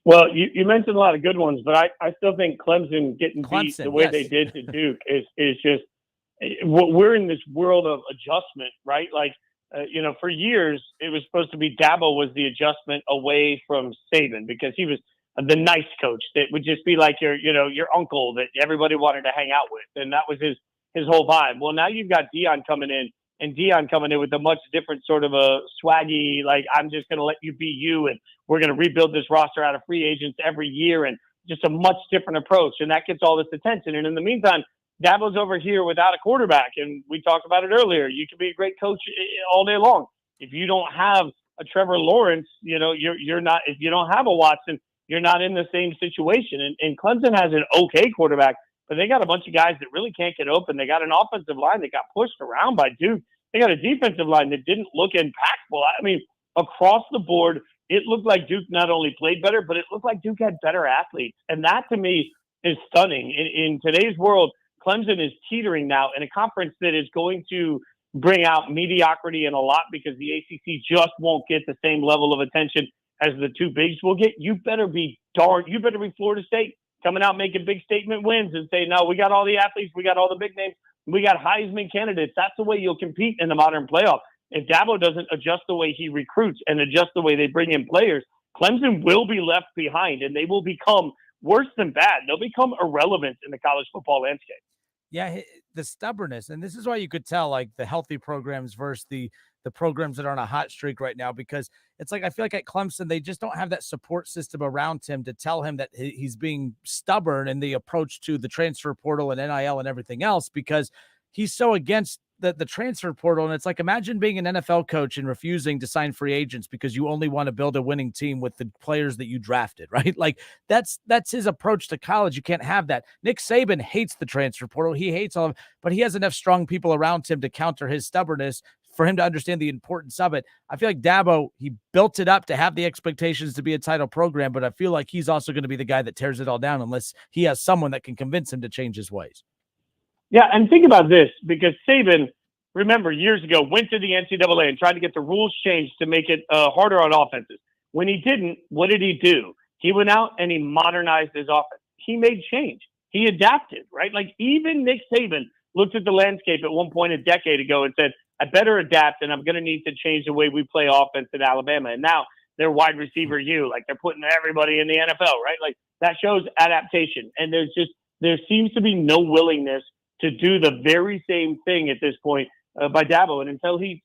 Well, you mentioned a lot of good ones, but I still think Clemson getting beat the way they did to Duke is just we're in this world of adjustment, right? For years, it was supposed to be Dabo was the adjustment away from Saban because he was the nice coach that would just be like your uncle that everybody wanted to hang out with. And that was his whole vibe. Well, now you've got Deion coming in with a much different sort of a swaggy, I'm just going to let you be you. And we're going to rebuild this roster out of free agents every year and just a much different approach. And that gets all this attention. And in the meantime, Dabo's over here without a quarterback. And we talked about it earlier. You can be a great coach all day long. If you don't have a Trevor Lawrence, you're not, if you don't have a Watson, you're not in the same situation. And Clemson has an okay quarterback, but they got a bunch of guys that really can't get open. They got an offensive line that got pushed around by Duke. They got a defensive line that didn't look impactful. Across the board, it looked like Duke not only played better, but it looked like Duke had better athletes. And that, to me, is stunning. In today's world, Clemson is teetering now in a conference that is going to bring out mediocrity in a lot because the ACC just won't get the same level of attention as the two bigs will get, you better be Florida State coming out making big statement wins and say, no, we got all the athletes, we got all the big names, we got Heisman candidates. That's the way you'll compete in the modern playoff. If Dabo doesn't adjust the way he recruits and adjust the way they bring in players, Clemson will be left behind, and they will become worse than bad. They'll become irrelevant in the college football landscape. Yeah, the stubbornness, and this is why you could tell like the healthy programs versus the programs that are on a hot streak right now, because it's like I feel like at Clemson they just don't have that support system around him to tell him that he's being stubborn in the approach to the transfer portal and NIL and everything else, because he's so against the transfer portal. And it's like, imagine being an NFL coach and refusing to sign free agents because you only want to build a winning team with the players that you drafted, right? Like that's his approach to college. You can't have that. Nick Saban hates the transfer portal. He hates all of it, but he has enough strong people around him to counter his stubbornness for him to understand the importance of it. I feel like Dabo, he built it up to have the expectations to be a title program, but I feel like he's also going to be the guy that tears it all down unless he has someone that can convince him to change his ways. Yeah, and think about this, because Saban, remember, years ago, went to the NCAA and tried to get the rules changed to make it harder on offenses. When he didn't, what did he do? He went out and he modernized his offense. He made change. He adapted, right? Like even Nick Saban looked at the landscape at one point a decade ago and said, I better adapt, and I'm going to need to change the way we play offense in Alabama. And now they're wide receiver U, like they're putting everybody in the NFL, right? Like that shows adaptation. And there seems to be no willingness to do the very same thing at this point by Dabo. And until he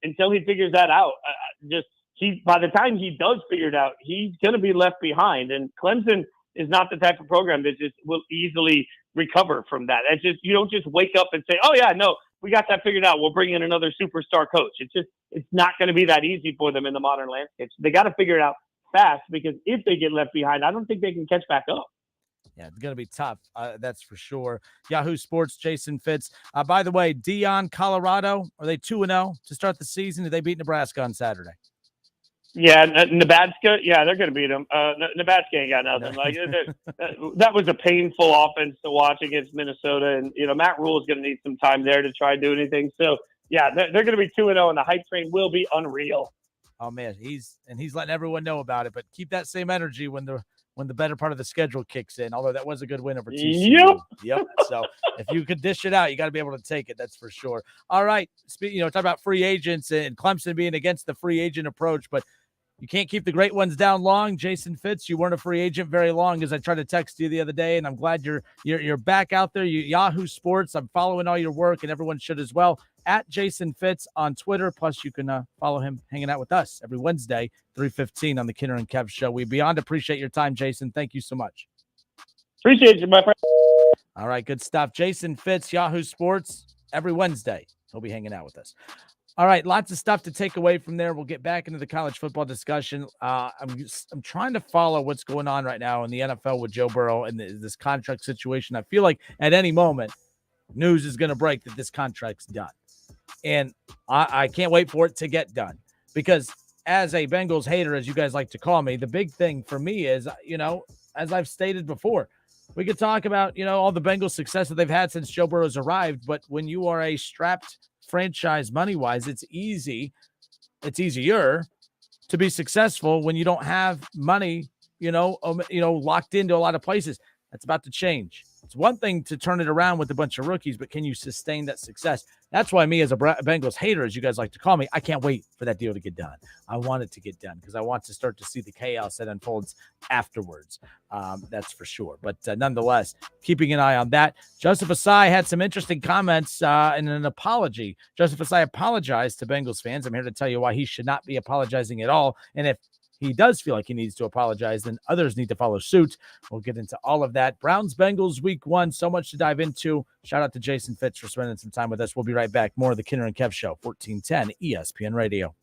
figures that out, by the time he does figure it out, he's going to be left behind. And Clemson is not the type of program that just will easily recover from that. It's just, you don't just wake up and say, oh yeah, no, we got that figured out. We'll bring in another superstar coach. It's not going to be that easy for them in the modern landscape. So they got to figure it out fast, because if they get left behind, I don't think they can catch back up. Yeah, it's going to be tough. That's for sure. Yahoo Sports, Jason Fitz. By the way, Dion, Colorado, are they 2-0 to start the season? Did they beat Nebraska on Saturday? Yeah, Nebraska. Yeah, they're going to beat them. Nebraska ain't got nothing. Like that was a painful offense to watch against Minnesota, and Matt Rule is going to need some time there to try to do anything. So yeah, they're going to be 2-0, and the hype train will be unreal. Oh man, he's letting everyone know about it. But keep that same energy when the better part of the schedule kicks in, although that was a good win over TCU. Yep. So if you could dish it out, you got to be able to take it. That's for sure. All right. Talk about free agents and Clemson being against the free agent approach, but you can't keep the great ones down long. Jason Fitz, you weren't a free agent very long, as I tried to text you the other day, and I'm glad you're back out there. Yahoo Sports. I'm following all your work, and everyone should as well. At Jason Fitz on Twitter. Plus, you can follow him hanging out with us every Wednesday, 3:15 on the Kinner and Kev Show. We beyond appreciate your time, Jason. Thank you so much. Appreciate you, my friend. All right, good stuff. Jason Fitz, Yahoo Sports, every Wednesday. He'll be hanging out with us. All right, lots of stuff to take away from there. We'll get back into the college football discussion. I'm trying to follow what's going on right now in the NFL with Joe Burrow and this contract situation. I feel like at any moment, news is going to break that this contract's done. And I can't wait for it to get done, because as a Bengals hater, as you guys like to call me, the big thing for me is, as I've stated before, we could talk about, all the Bengals success that they've had since Joe Burrow's arrived. But when you are a strapped franchise money-wise, it's easier to be successful when you don't have money, locked into a lot of places. That's about to change. It's one thing to turn it around with a bunch of rookies, but can you sustain that success? That's why me, as a Bengals hater, as you guys like to call me, I can't wait for that deal to get done. I want it to get done because I want to start to see the chaos that unfolds afterwards. That's for sure. But nonetheless, keeping an eye on that. Joseph Asai had some interesting comments and an apology. Joseph Asai apologized to Bengals fans. I'm here to tell you why he should not be apologizing at all. And if he does feel like he needs to apologize, then others need to follow suit. We'll get into all of that. Browns Bengals week 1. So much to dive into. Shout out to Jason Fitz for spending some time with us. We'll be right back. More of the Kinner and Kev Show, 1410 ESPN Radio.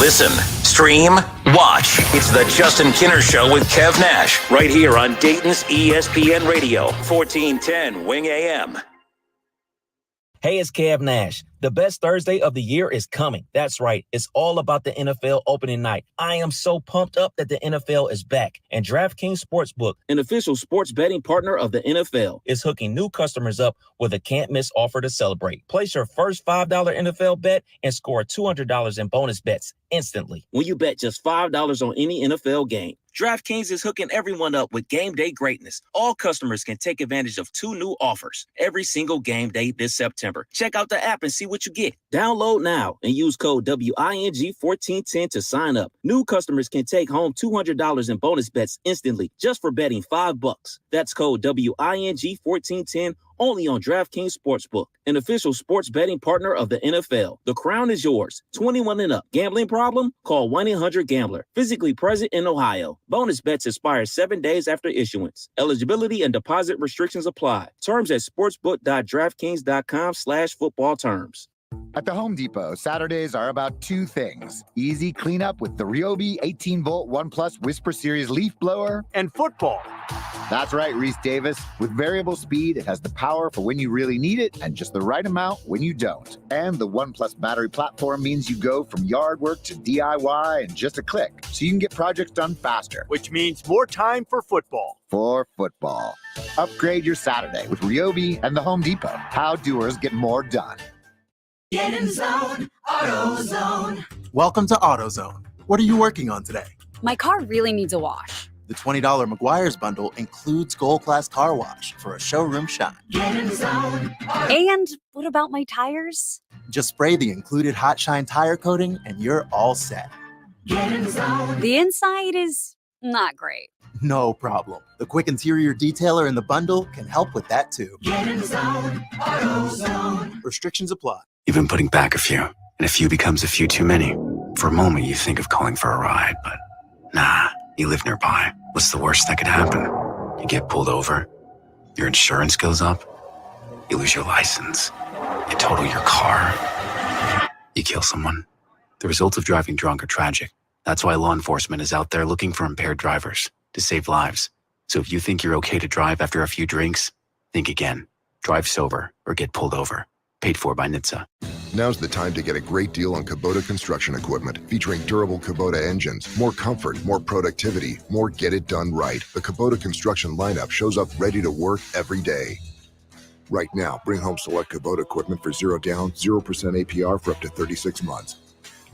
Listen, stream, watch. It's the Justin Kinner Show with Kev Nash, right here on Dayton's ESPN Radio, 1410 Wing AM. Hey, it's Kev Nash. The best Thursday of the year is coming. That's right. It's all about the NFL opening night. I am so pumped up that the NFL is back. And DraftKings Sportsbook, an official sports betting partner of the NFL, is hooking new customers up with a can't-miss offer to celebrate. Place your first $5 NFL bet and score $200 in bonus bets instantly when you bet just $5 on any NFL game. DraftKings is hooking everyone up with game day greatness. All customers can take advantage of 2 new offers every single game day this September. Check out the app and see what you get. Download now and use code WING1410 to sign up. New customers can take home $200 in bonus bets instantly just for betting $5. That's code WING1410 only on DraftKings Sportsbook, an official sports betting partner of the NFL. The crown is yours. 21 and up. Gambling problem? Call 1-800-GAMBLER. Physically present in Ohio. Bonus bets expire 7 days after issuance. Eligibility and deposit restrictions apply. Terms at sportsbook.draftkings.com/football terms. At the Home Depot, Saturdays are about 2 things. Easy cleanup with the Ryobi 18-volt ONE+ Whisper Series leaf blower and football. That's right, Reese Davis. With variable speed, it has the power for when you really need it and just the right amount when you don't. And the ONE+ battery platform means you go from yard work to DIY in just a click, so you can get projects done faster. Which means more time for football. For football. Upgrade your Saturday with Ryobi and the Home Depot. How doers get more done. Get in zone, AutoZone. Welcome to AutoZone. What are you working on today? My car really needs a wash. The $20 McGuire's bundle includes Gold Class Car Wash for a showroom shine. Get in zone. And what about my tires? Just spray the included Hot Shine tire coating and you're all set. Get in zone. The inside is not great. No problem. The quick interior detailer in the bundle can help with that too. Get in zone, AutoZone. Restrictions apply. You've been putting back a few, and a few becomes a few too many. For a moment, you think of calling for a ride, but nah, you live nearby. What's the worst that could happen? You get pulled over, your insurance goes up, you lose your license, you total your car, you kill someone. The results of driving drunk are tragic. That's why law enforcement is out there looking for impaired drivers to save lives. So if you think you're okay to drive after a few drinks, think again. Drive sober or get pulled over. Paid for by NHTSA. Now's the time to get a great deal on Kubota construction equipment, featuring durable Kubota engines, more comfort, more productivity, more get it done right. The Kubota construction lineup shows up ready to work every day. Right now, bring home select Kubota equipment for 0 down, 0% APR for up to 36 months.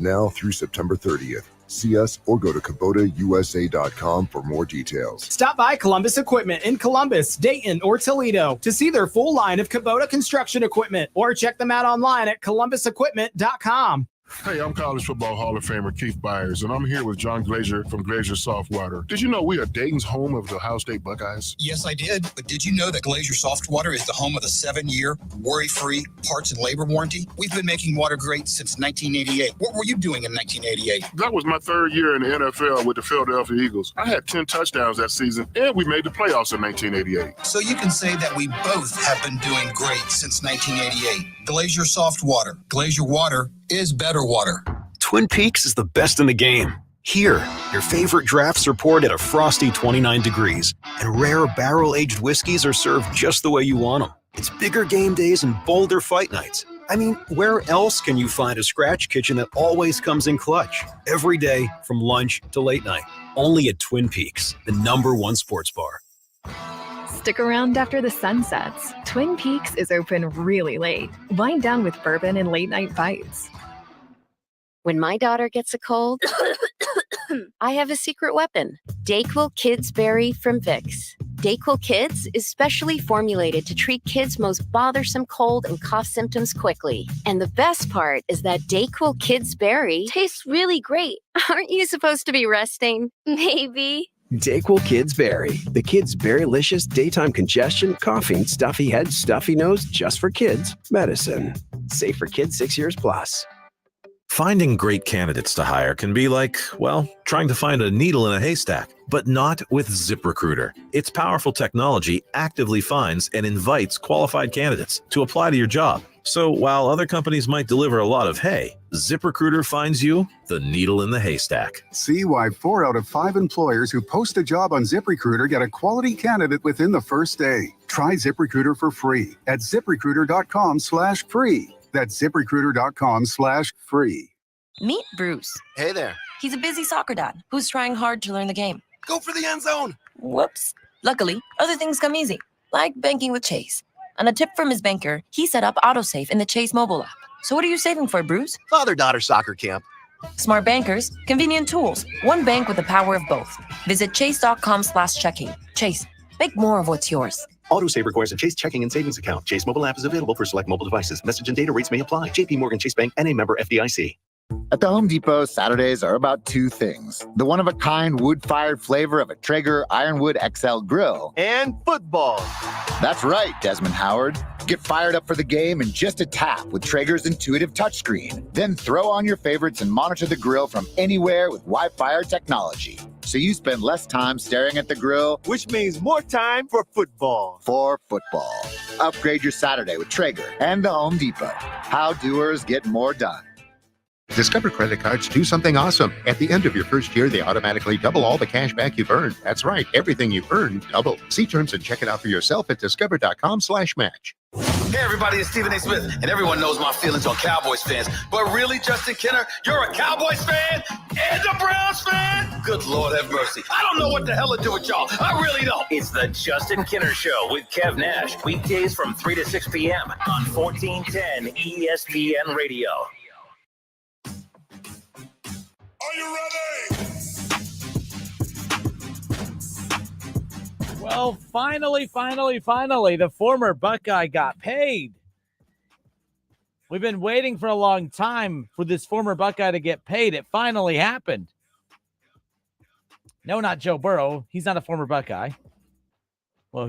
Now through September 30th. See us or go to KubotaUSA.com for more details. Stop by Columbus Equipment in Columbus, Dayton, or Toledo to see their full line of Kubota construction equipment, or check them out online at columbusequipment.com. Hey, I'm College Football Hall of Famer Keith Byers, and I'm here with John Glazier from Glazier Soft Water. Did you know we are Dayton's home of the Ohio State Buckeyes? Yes, I did. But did you know that Glazier Soft Water is the home of the 7-year, worry-free parts and labor warranty? We've been making water great since 1988. What were you doing in 1988? That was my 3rd year in the NFL with the Philadelphia Eagles. I had 10 touchdowns that season, and we made the playoffs in 1988. So you can say that we both have been doing great since 1988. Glazier Soft Water. Glazier Water is better water. Twin Peaks is the best in the game. Here, your favorite drafts are poured at a frosty 29 degrees, and rare barrel-aged whiskeys are served just the way you want them. It's bigger game days and bolder fight nights. I mean, where else can you find a scratch kitchen that always comes in clutch? Every day, from lunch to late night. Only at Twin Peaks, the #1 sports bar. Stick around after the sun sets. Twin Peaks is open really late. Wind down with bourbon and late-night bites. When my daughter gets a cold, I have a secret weapon. Dayquil Kids Berry from Vicks. Dayquil Kids is specially formulated to treat kids' most bothersome cold and cough symptoms quickly. And the best part is that Dayquil Kids Berry tastes really great. Aren't you supposed to be resting? Maybe. Dayquil Kids Berry. The kids' berry-licious daytime congestion, coughing, stuffy head, stuffy nose, just for kids medicine. Safe for kids 6 years plus. Finding great candidates to hire can be like, well, trying to find a needle in a haystack, but not with ZipRecruiter. Its powerful technology actively finds and invites qualified candidates to apply to your job. So while other companies might deliver a lot of hay, ZipRecruiter finds you the needle in the haystack. See why 4 out of 5 employers who post a job on ZipRecruiter get a quality candidate within the first day. Try ZipRecruiter for free at ZipRecruiter.com/free. That's ZipRecruiter.com/free. Meet Bruce. Hey there. He's a busy soccer dad who's trying hard to learn the game. Go for the end zone. Whoops. Luckily, other things come easy, like banking with Chase. On a tip from his banker, he set up AutoSave in the Chase mobile app. So what are you saving for, Bruce? Father-daughter soccer camp. Smart bankers, convenient tools, one bank with the power of both. Visit chase.com/checking. Chase, make more of what's yours. AutoSave requires a Chase checking and savings account. Chase mobile app is available for select mobile devices. Message and data rates may apply. JP Morgan Chase Bank and a member FDIC. At the Home Depot, Saturdays are about 2 things. The one-of-a-kind wood-fired flavor of a Traeger Ironwood XL grill. And football. That's right, Desmond Howard. Get fired up for the game in just a tap with Traeger's intuitive touchscreen. Then throw on your favorites and monitor the grill from anywhere with Wi-Fi technology. So you spend less time staring at the grill, which means more time for football. Upgrade your Saturday with Traeger and the Home Depot. How doers get more done. Discover credit cards do something awesome. At the end of your first year, they automatically double all the cash back you've earned. That's right. Everything you've earned, double. See terms and check it out for yourself at discover.com/match. Hey everybody, it's Stephen A. Smith, and everyone knows my feelings on Cowboys fans. But really, Justin Kenner, you're a Cowboys fan and a Browns fan? Good Lord have mercy. I don't know what the hell to do with y'all. I really don't. It's the Justin Kenner Show with Kev Nash. Weekdays from 3 to 6 p.m. on 1410 ESPN Radio. Are you ready? Well, finally, the former Buckeye got paid. We've been waiting for a long time for this former Buckeye to get paid. It finally happened. No, not Joe Burrow. He's not a former Buckeye. Well,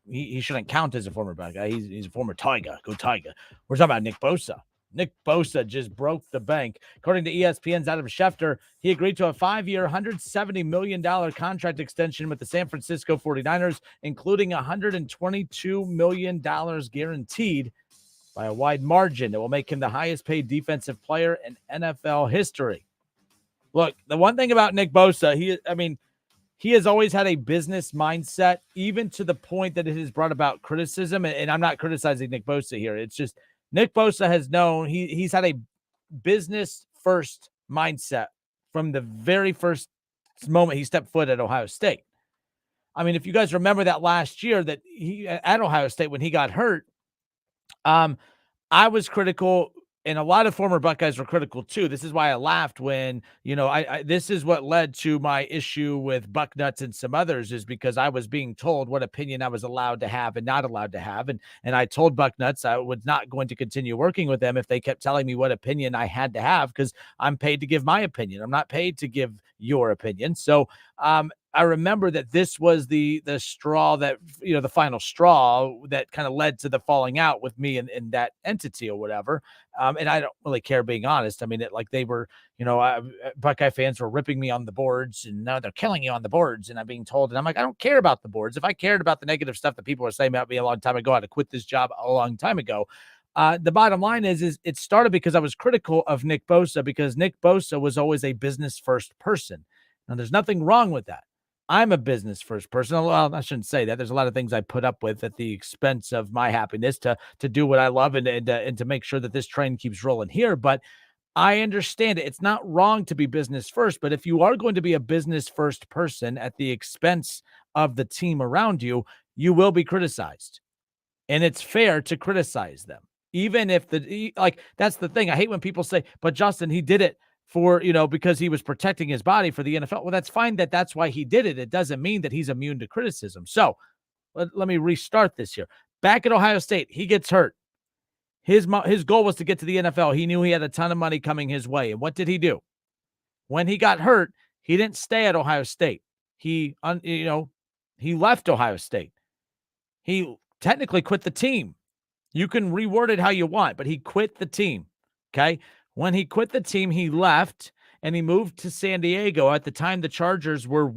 he shouldn't count as a former Buckeye. He's a former Tiger. Go Tiger. We're talking about Nick Bosa. Nick Bosa just broke the bank. According to ESPN's Adam Schefter, he agreed to a 5-year, $170 million contract extension with the San Francisco 49ers, including $122 million guaranteed by a wide margin that will make him the highest paid defensive player in NFL history. Look, the one thing about Nick Bosa, he has always had a business mindset, even to the point that it has brought about criticism. And I'm not criticizing Nick Bosa here. It's just Nick Bosa has known he's had a business first mindset from the very first moment he stepped foot at Ohio State. I mean, if you guys remember that last year that he at Ohio State when he got hurt, I was critical, and a lot of former Buckeyes were critical too. This is why I laughed when, this is what led to my issue with Bucknuts and some others, is because I was being told what opinion I was allowed to have and not allowed to have. And I told Bucknuts I was not going to continue working with them if they kept telling me what opinion I had to have, because I'm paid to give my opinion. I'm not paid to give your opinion. So, I remember that this was the straw that, the final straw that kind of led to the falling out with me and that entity or whatever. And I don't really care, being honest. I mean, they were, Buckeye fans were ripping me on the boards, and now they're killing you on the boards. And I'm being told, and I'm like, I don't care about the boards. If I cared about the negative stuff that people were saying about me a long time ago, I'd have quit this job a long time ago. The bottom line is it started because I was critical of Nick Bosa, because Nick Bosa was always a business first person. Now, there's nothing wrong with that. I'm a business first person. Well, I shouldn't say that. There's a lot of things I put up with at the expense of my happiness to do what I love and to make sure that this train keeps rolling here. But I understand it. It's not wrong to be business first, but if you are going to be a business first person at the expense of the team around you, you will be criticized. And it's fair to criticize them. Even if that's the thing. I hate when people say, but Justin, he did it for, because he was protecting his body for the NFL. Well, that's fine. That's why he did it. It doesn't mean that he's immune to criticism. So let me restart this here. Back at Ohio State, he gets hurt. His goal was to get to the NFL. He knew he had a ton of money coming his way. And what did he do? When he got hurt, he didn't stay at Ohio State. He left Ohio State. He technically quit the team. You can reword it how you want, but he quit the team. Okay. When he quit the team, he left and he moved to San Diego. At the time, the Chargers were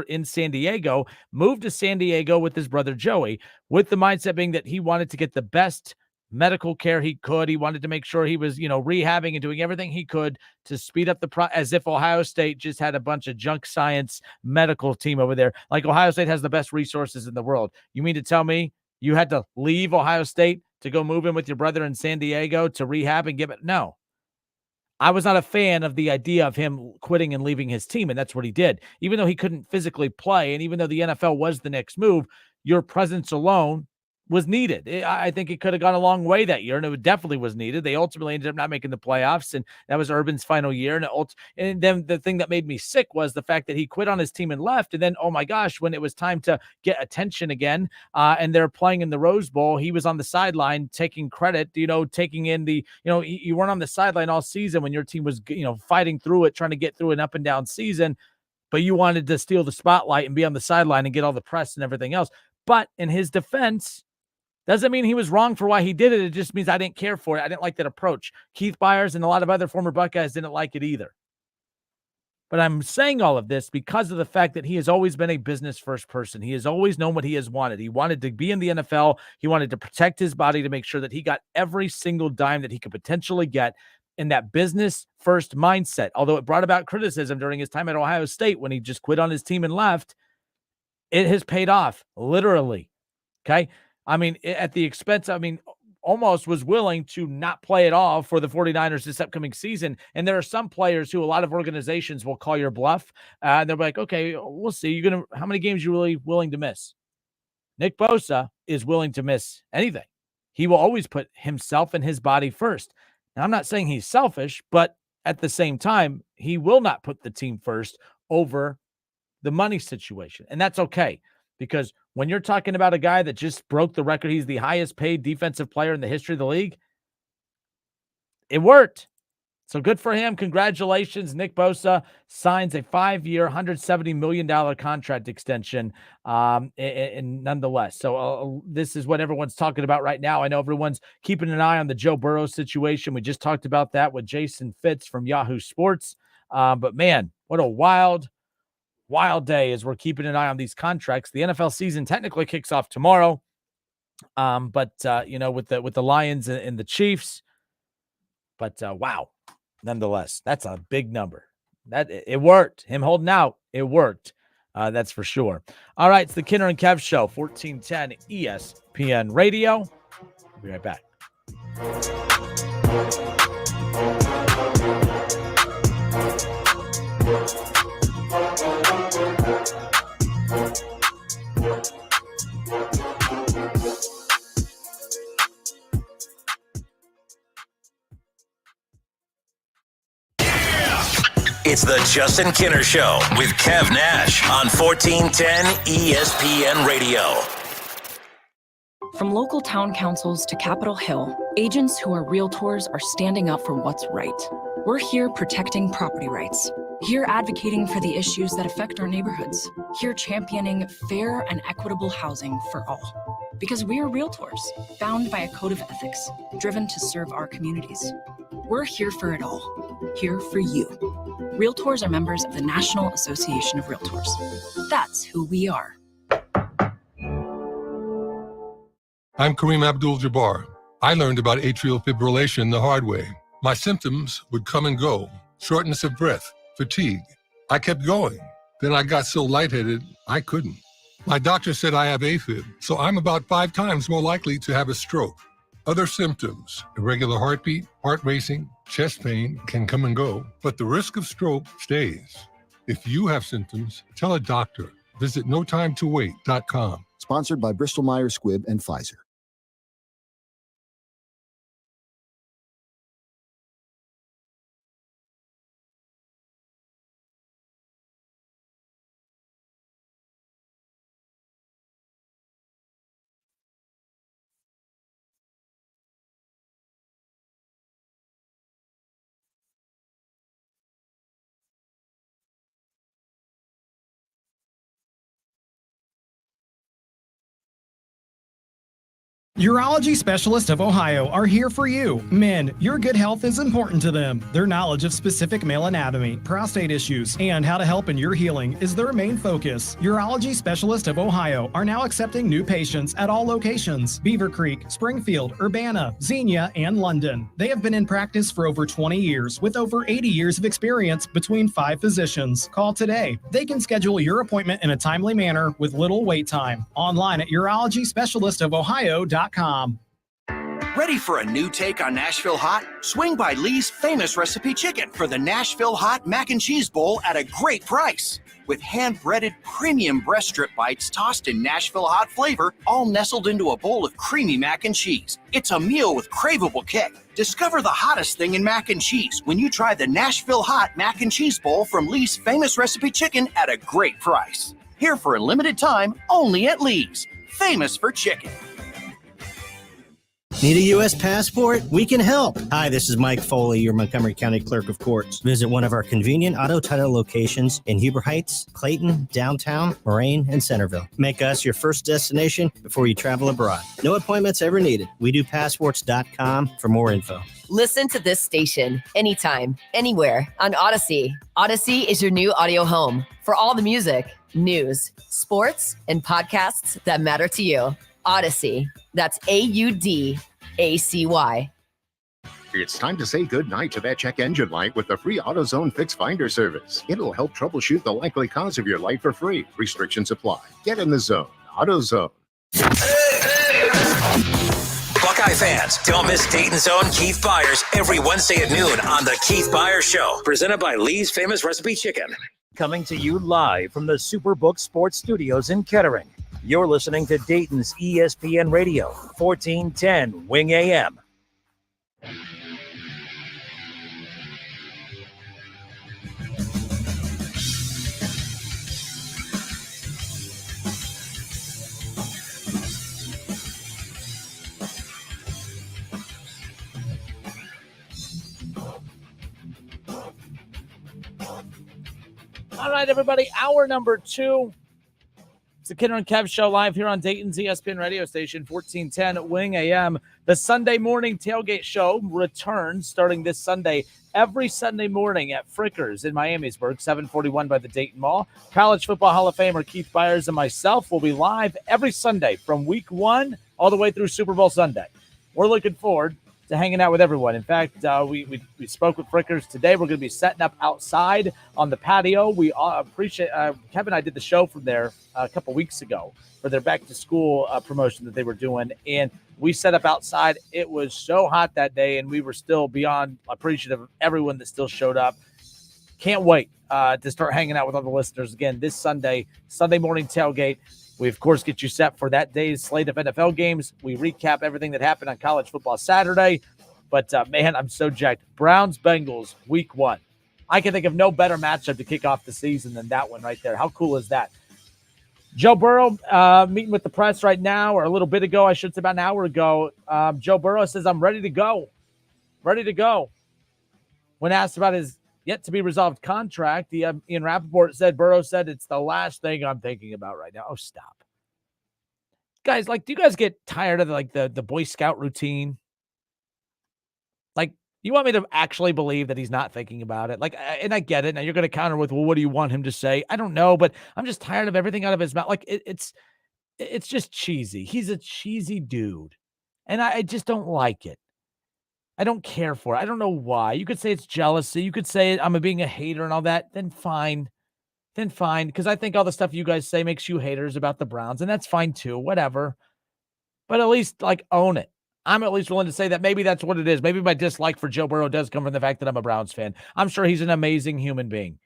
in San Diego, moved to San Diego with his brother Joey, with the mindset being that he wanted to get the best medical care he could. He wanted to make sure he was, rehabbing and doing everything he could to speed up as if Ohio State just had a bunch of junk science medical team over there. Like Ohio State has the best resources in the world. You mean to tell me you had to leave Ohio State to go move in with your brother in San Diego to rehab and give it? No. I was not a fan of the idea of him quitting and leaving his team, and that's what he did. Even though he couldn't physically play, and even though the NFL was the next move, your presence alone was needed. I think it could have gone a long way that year, and it definitely was needed. They ultimately ended up not making the playoffs, and that was Urban's final year. And then the thing that made me sick was the fact that he quit on his team and left. And then, oh my gosh, when it was time to get attention again, and they're playing in the Rose Bowl, he was on the sideline taking credit, taking in you weren't on the sideline all season when your team was, fighting through it, trying to get through an up and down season, but you wanted to steal the spotlight and be on the sideline and get all the press and everything else. But in his defense, doesn't mean he was wrong for why he did it. It just means I didn't care for it. I didn't like that approach. Keith Byers and a lot of other former Buckeyes didn't like it either. But I'm saying all of this because of the fact that he has always been a business-first person. He has always known what he has wanted. He wanted to be in the NFL. He wanted to protect his body to make sure that he got every single dime that he could potentially get in that business-first mindset. Although it brought about criticism during his time at Ohio State when he just quit on his team and left, it has paid off, literally. Okay? I mean, at the expense, almost was willing to not play at all for the 49ers this upcoming season. And there are some players who a lot of organizations will call your bluff. They're like, okay, we'll see. How many games are you really willing to miss? Nick Bosa is willing to miss anything. He will always put himself and his body first. Now, I'm not saying he's selfish, but at the same time, he will not put the team first over the money situation. And that's okay. Because when you're talking about a guy that just broke the record, he's the highest paid defensive player in the history of the league, it worked. So good for him. Congratulations. Nick Bosa signs a 5-year, $170 million contract extension, and nonetheless. So this is what everyone's talking about right now. I know everyone's keeping an eye on the Joe Burrow situation. We just talked about that with Jason Fitz from Yahoo Sports. But man, what a wild day as we're keeping an eye on these contracts. The NFL season technically kicks off tomorrow. But with the Lions and the Chiefs, but wow, nonetheless, that's a big number. That it worked. Him holding out, it worked. That's for sure. All right, it's the Kinner and Kev Show, 1410 ESPN Radio. We'll be right back. It's the Justin Kinner Show with Kev Nash on 1410 ESPN Radio. From local town councils to Capitol Hill, agents who are realtors are standing up for what's right. We're here protecting property rights. Here advocating for the issues that affect our neighborhoods. Here championing fair and equitable housing for all. Because we are realtors, bound by a code of ethics, driven to serve our communities. We're here for it all. Here for you. Realtors are members of the National Association of Realtors. That's who we are. I'm Kareem Abdul-Jabbar. I learned about atrial fibrillation the hard way. My symptoms would come and go. Shortness of breath, fatigue. I kept going. Then I got so lightheaded, I couldn't. My doctor said I have AFib, so I'm about 5 times more likely to have a stroke. Other symptoms, irregular heartbeat, heart racing, chest pain can come and go, but the risk of stroke stays. If you have symptoms, tell a doctor. Visit notimetowait.com. Sponsored by Bristol Myers Squibb and Pfizer. Urology Specialists of Ohio are here for you. Men, your good health is important to them. Their knowledge of specific male anatomy, prostate issues, and how to help in your healing is their main focus. Urology Specialists of Ohio are now accepting new patients at all locations: Beaver Creek, Springfield, Urbana, Xenia, and London. They have been in practice for over 20 years with over 80 years of experience between 5 physicians. Call today. They can schedule your appointment in a timely manner with little wait time. Online at urologyspecialistofohio.com. Ready for a new take on Nashville Hot? Swing by Lee's Famous Recipe Chicken for the Nashville Hot Mac and Cheese Bowl at a great price. With hand-breaded premium breast strip bites tossed in Nashville Hot flavor, all nestled into a bowl of creamy mac and cheese. It's a meal with craveable kick. Discover the hottest thing in mac and cheese when you try the Nashville Hot Mac and Cheese Bowl from Lee's Famous Recipe Chicken at a great price. Here for a limited time, only at Lee's. Famous for chicken. Need a U.S. passport? We can help. Hi, this is Mike Foley, your Montgomery County Clerk of Courts. Visit one of our convenient auto title locations in Huber Heights, Clayton, downtown, Moraine, and Centerville. Make us your first destination before you travel abroad. No appointments ever needed. We do passports.com for more info. Listen to this station anytime, anywhere on Odyssey. Odyssey is your new audio home for all the music, news, sports, and podcasts that matter to you. Odyssey. That's AUDACY. It's time to say goodnight to that check engine light with the free AutoZone Fix Finder service. It'll help troubleshoot the likely cause of your light for free. Restrictions apply. Get in the zone. AutoZone. Buckeye fans, don't miss Dayton's own Keith Byers every Wednesday at noon on The Keith Byers Show, presented by Lee's Famous Recipe Chicken. Coming to you live from the Superbook Sports Studios in Kettering. You're listening to Dayton's ESPN Radio, 1410 Wing AM. All right, everybody, hour number 2. It's the Kinner and Kev Show live here on Dayton's ESPN radio station, 1410 Wing AM. The Sunday morning tailgate show returns starting this Sunday, every Sunday morning at Frickers in Miamisburg, 741 by the Dayton Mall. College Football Hall of Famer Keith Byers and myself will be live every Sunday from week 1 all the way through Super Bowl Sunday. We're looking forward to hanging out with everyone. In fact, we spoke with Frickers today. We're going to be setting up outside on the patio. We appreciate Kevin and I did the show from there a couple weeks ago for their back-to-school promotion that they were doing, and we set up outside. It was so hot that day, and we were still beyond appreciative of everyone that still showed up. Can't wait to start hanging out with other listeners again this Sunday morning tailgate. We, of course, get you set for that day's slate of NFL games. We recap everything that happened on college football Saturday. But, man, I'm so jacked. Browns-Bengals, week 1. I can think of no better matchup to kick off the season than that one right there. How cool is that? Joe Burrow meeting with the press right now, or a little bit ago, I should say about an hour ago. Joe Burrow says, I'm ready to go. Ready to go. When asked about his yet-to-be-resolved contract, Ian Rappaport said, Burrow said, it's the last thing I'm thinking about right now. Oh, stop. Guys, do you guys get tired of, the Boy Scout routine? You want me to actually believe that he's not thinking about it? And I get it. Now, you're going to counter with, well, what do you want him to say? I don't know, but I'm just tired of everything out of his mouth. It's just cheesy. He's a cheesy dude, and I just don't like it. I don't care for it. I don't know why. You could say it's jealousy. You could say I'm being a hater and all that. Then fine. Because I think all the stuff you guys say makes you haters about the Browns, and that's fine too. Whatever. But at least own it. I'm at least willing to say that maybe that's what it is. Maybe my dislike for Joe Burrow does come from the fact that I'm a Browns fan. I'm sure he's an amazing human being.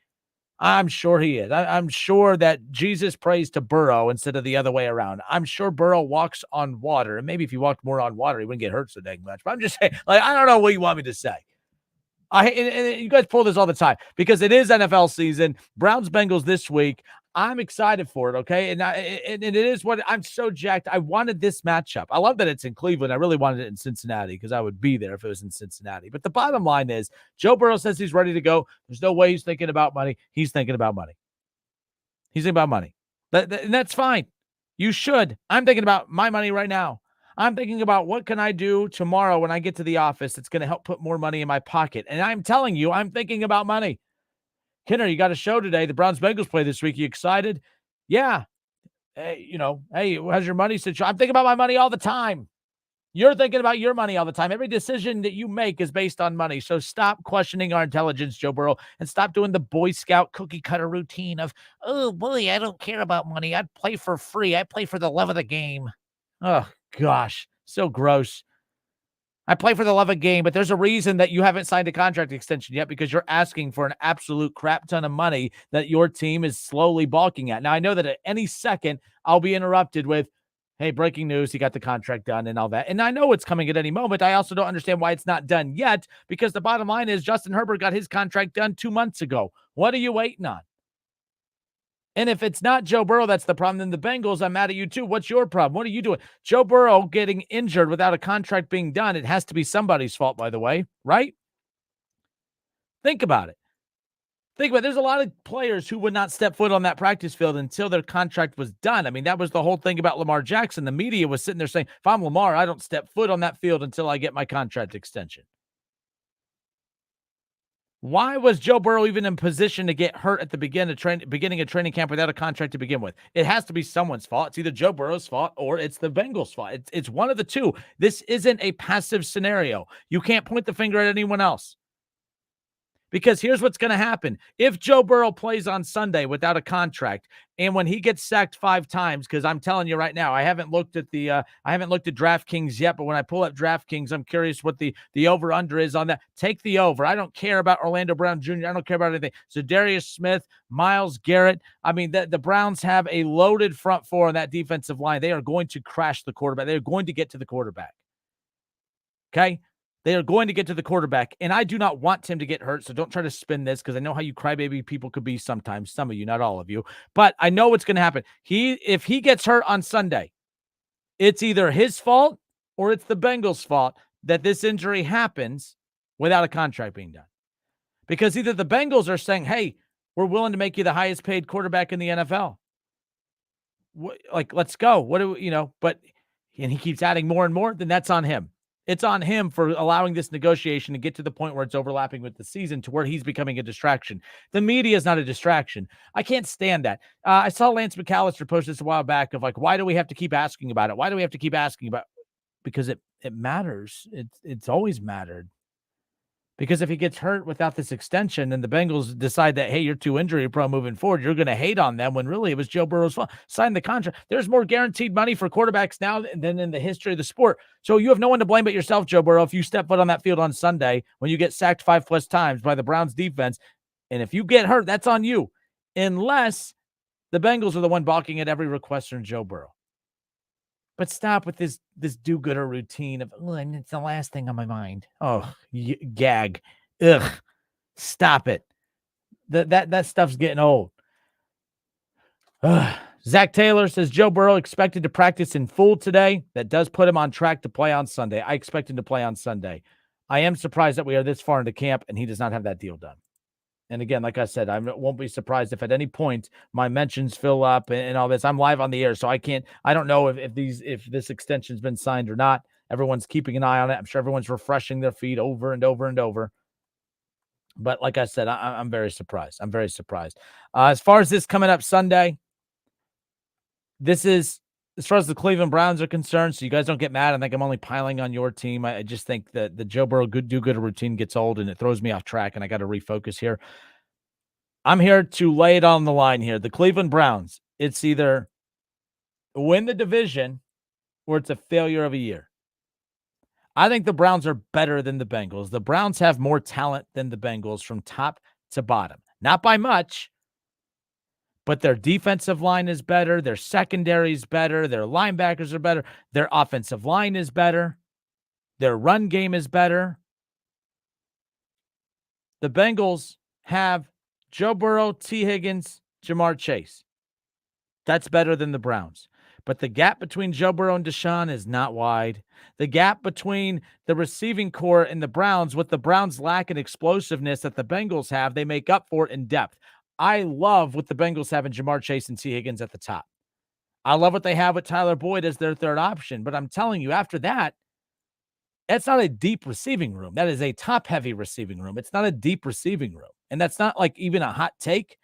I'm sure he is. I'm sure that Jesus prays to Burrow instead of the other way around. I'm sure Burrow walks on water. And maybe if he walked more on water, he wouldn't get hurt so dang much. But I'm just saying, I don't know what you want me to say. And you guys pull this all the time because it is NFL season. Browns-Bengals this week. I'm excited for it, okay? And it is what I'm so jacked. I wanted this matchup. I love that it's in Cleveland. I really wanted it in Cincinnati because I would be there if it was in Cincinnati. But the bottom line is Joe Burrow says he's ready to go. There's no way he's thinking about money. He's thinking about money. He's thinking about money. And that's fine. You should. I'm thinking about my money right now. I'm thinking about what can I do tomorrow when I get to the office that's going to help put more money in my pocket. And I'm telling you, I'm thinking about money. Kinner, you got a show today. The Browns-Bengals play this week. You excited? Yeah. Hey, hey, how's your money situation? I'm thinking about my money all the time. You're thinking about your money all the time. Every decision that you make is based on money. So stop questioning our intelligence, Joe Burrow, and stop doing the Boy Scout cookie cutter routine of, oh, boy, I don't care about money. I'd play for free. I play for the love of the game. Oh, gosh, so gross. I play for the love of game, but there's a reason that you haven't signed a contract extension yet because you're asking for an absolute crap ton of money that your team is slowly balking at. Now, I know that at any second I'll be interrupted with, hey, breaking news, he got the contract done and all that. And I know it's coming at any moment. I also don't understand why it's not done yet because the bottom line is Justin Herbert got his contract done 2 months ago. What are you waiting on? And if it's not Joe Burrow that's the problem, then the Bengals, I'm mad at you too. What's your problem? What are you doing? Joe Burrow getting injured without a contract being done, it has to be somebody's fault, by the way, right? Think about it. There's a lot of players who would not step foot on that practice field until their contract was done. I mean, that was the whole thing about Lamar Jackson. The media was sitting there saying, if I'm Lamar, I don't step foot on that field until I get my contract extension. Why was Joe Burrow even in position to get hurt at the beginning of training camp without a contract to begin with? It has to be someone's fault. It's either Joe Burrow's fault or it's the Bengals' fault. It's one of the two. This isn't a passive scenario. You can't point the finger at anyone else. Because here's what's going to happen. If Joe Burrow plays on Sunday without a contract, and when he gets sacked 5 times, because I'm telling you right now, I haven't looked at DraftKings yet, but when I pull up DraftKings, I'm curious what the over-under is on that. Take the over. I don't care about Orlando Brown Jr. I don't care about anything. So Darius Smith, Myles Garrett. I mean, the Browns have a loaded front four on that defensive line. They are going to crash the quarterback. They're going to get to the quarterback. Okay? They are going to get to the quarterback, and I do not want him to get hurt, so don't try to spin this because I know how you crybaby people could be sometimes, some of you, not all of you, but I know what's going to happen. If he gets hurt on Sunday, it's either his fault or it's the Bengals' fault that this injury happens without a contract being done. Because either the Bengals are saying, hey, we're willing to make you the highest paid quarterback in the NFL. Let's go. And he keeps adding more and more, then that's on him. It's on him for allowing this negotiation to get to the point where it's overlapping with the season to where he's becoming a distraction. The media is not a distraction. I can't stand that. I saw Lance McAllister post this a while back of why do we have to keep asking about it? Why do we have to keep asking about it? Because it matters. It's always mattered. Because if he gets hurt without this extension and the Bengals decide that, hey, you're too injury prone moving forward, you're going to hate on them when really it was Joe Burrow's fault. Sign the contract. There's more guaranteed money for quarterbacks now than in the history of the sport. So you have no one to blame but yourself, Joe Burrow, if you step foot on that field on Sunday when you get sacked 5+ times by the Browns defense. And if you get hurt, that's on you. Unless the Bengals are the one balking at every request from Joe Burrow. But stop with this do-gooder routine of, and it's the last thing on my mind. Oh, gag. Ugh. Stop it. That stuff's getting old. Zach Taylor says Joe Burrow expected to practice in full today. That does put him on track to play on Sunday. I expect him to play on Sunday. I am surprised that we are this far into camp and he does not have that deal done. And again, like I said, I won't be surprised if at any point my mentions fill up and all this. I'm live on the air, so I don't know if this extension's been signed or not. Everyone's keeping an eye on it. I'm sure everyone's refreshing their feed over and over and over. But like I said, I'm very surprised. I'm very surprised. As far as this coming up Sunday, this is as far as the Cleveland Browns are concerned. So you guys don't get mad. I think I'm only piling on your team. I just think that the Joe Burrow do-gooder routine gets old and it throws me off track, and I got to refocus here. I'm here to lay it on the line here. The Cleveland Browns, it's either win the division or it's a failure of a year. I think the Browns are better than the Bengals. The Browns have more talent than the Bengals from top to bottom. Not by much, but their defensive line is better. Their secondary is better. Their linebackers are better. Their offensive line is better. Their run game is better. The Bengals have Joe Burrow, T. Higgins, Jamar Chase. That's better than the Browns. But the gap between Joe Burrow and Deshaun is not wide. The gap between the receiving core and the Browns, what the Browns lack in explosiveness that the Bengals have, they make up for it in depth. I love what the Bengals have in Jamar Chase and T. Higgins at the top. I love what they have with Tyler Boyd as their third option, but I'm telling you, after that, that's not a deep receiving room. That is a top-heavy receiving room. It's not a deep receiving room, and that's not like even a hot take.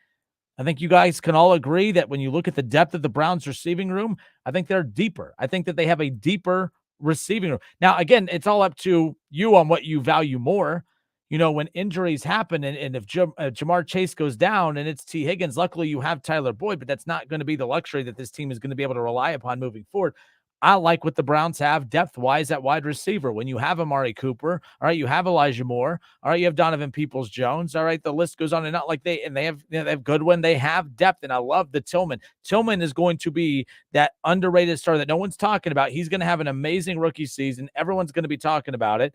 I think you guys can all agree that when you look at the depth of the Browns receiving room, I think they're deeper. I think that they have a deeper receiving room. Now, again, it's all up to you on what you value more. You know, when injuries happen and if Jamar Chase goes down and it's T. Higgins, luckily you have Tyler Boyd, but that's not going to be the luxury that this team is going to be able to rely upon moving forward. I like what the Browns have depth-wise at wide receiver. When you have Amari Cooper, all right, you have Elijah Moore, all right, you have Donovan Peoples-Jones, all right, the list goes on and on. Like they have Goodwin, they have depth, and I love the Tillman. Tillman is going to be that underrated star that no one's talking about. He's going to have an amazing rookie season. Everyone's going to be talking about it.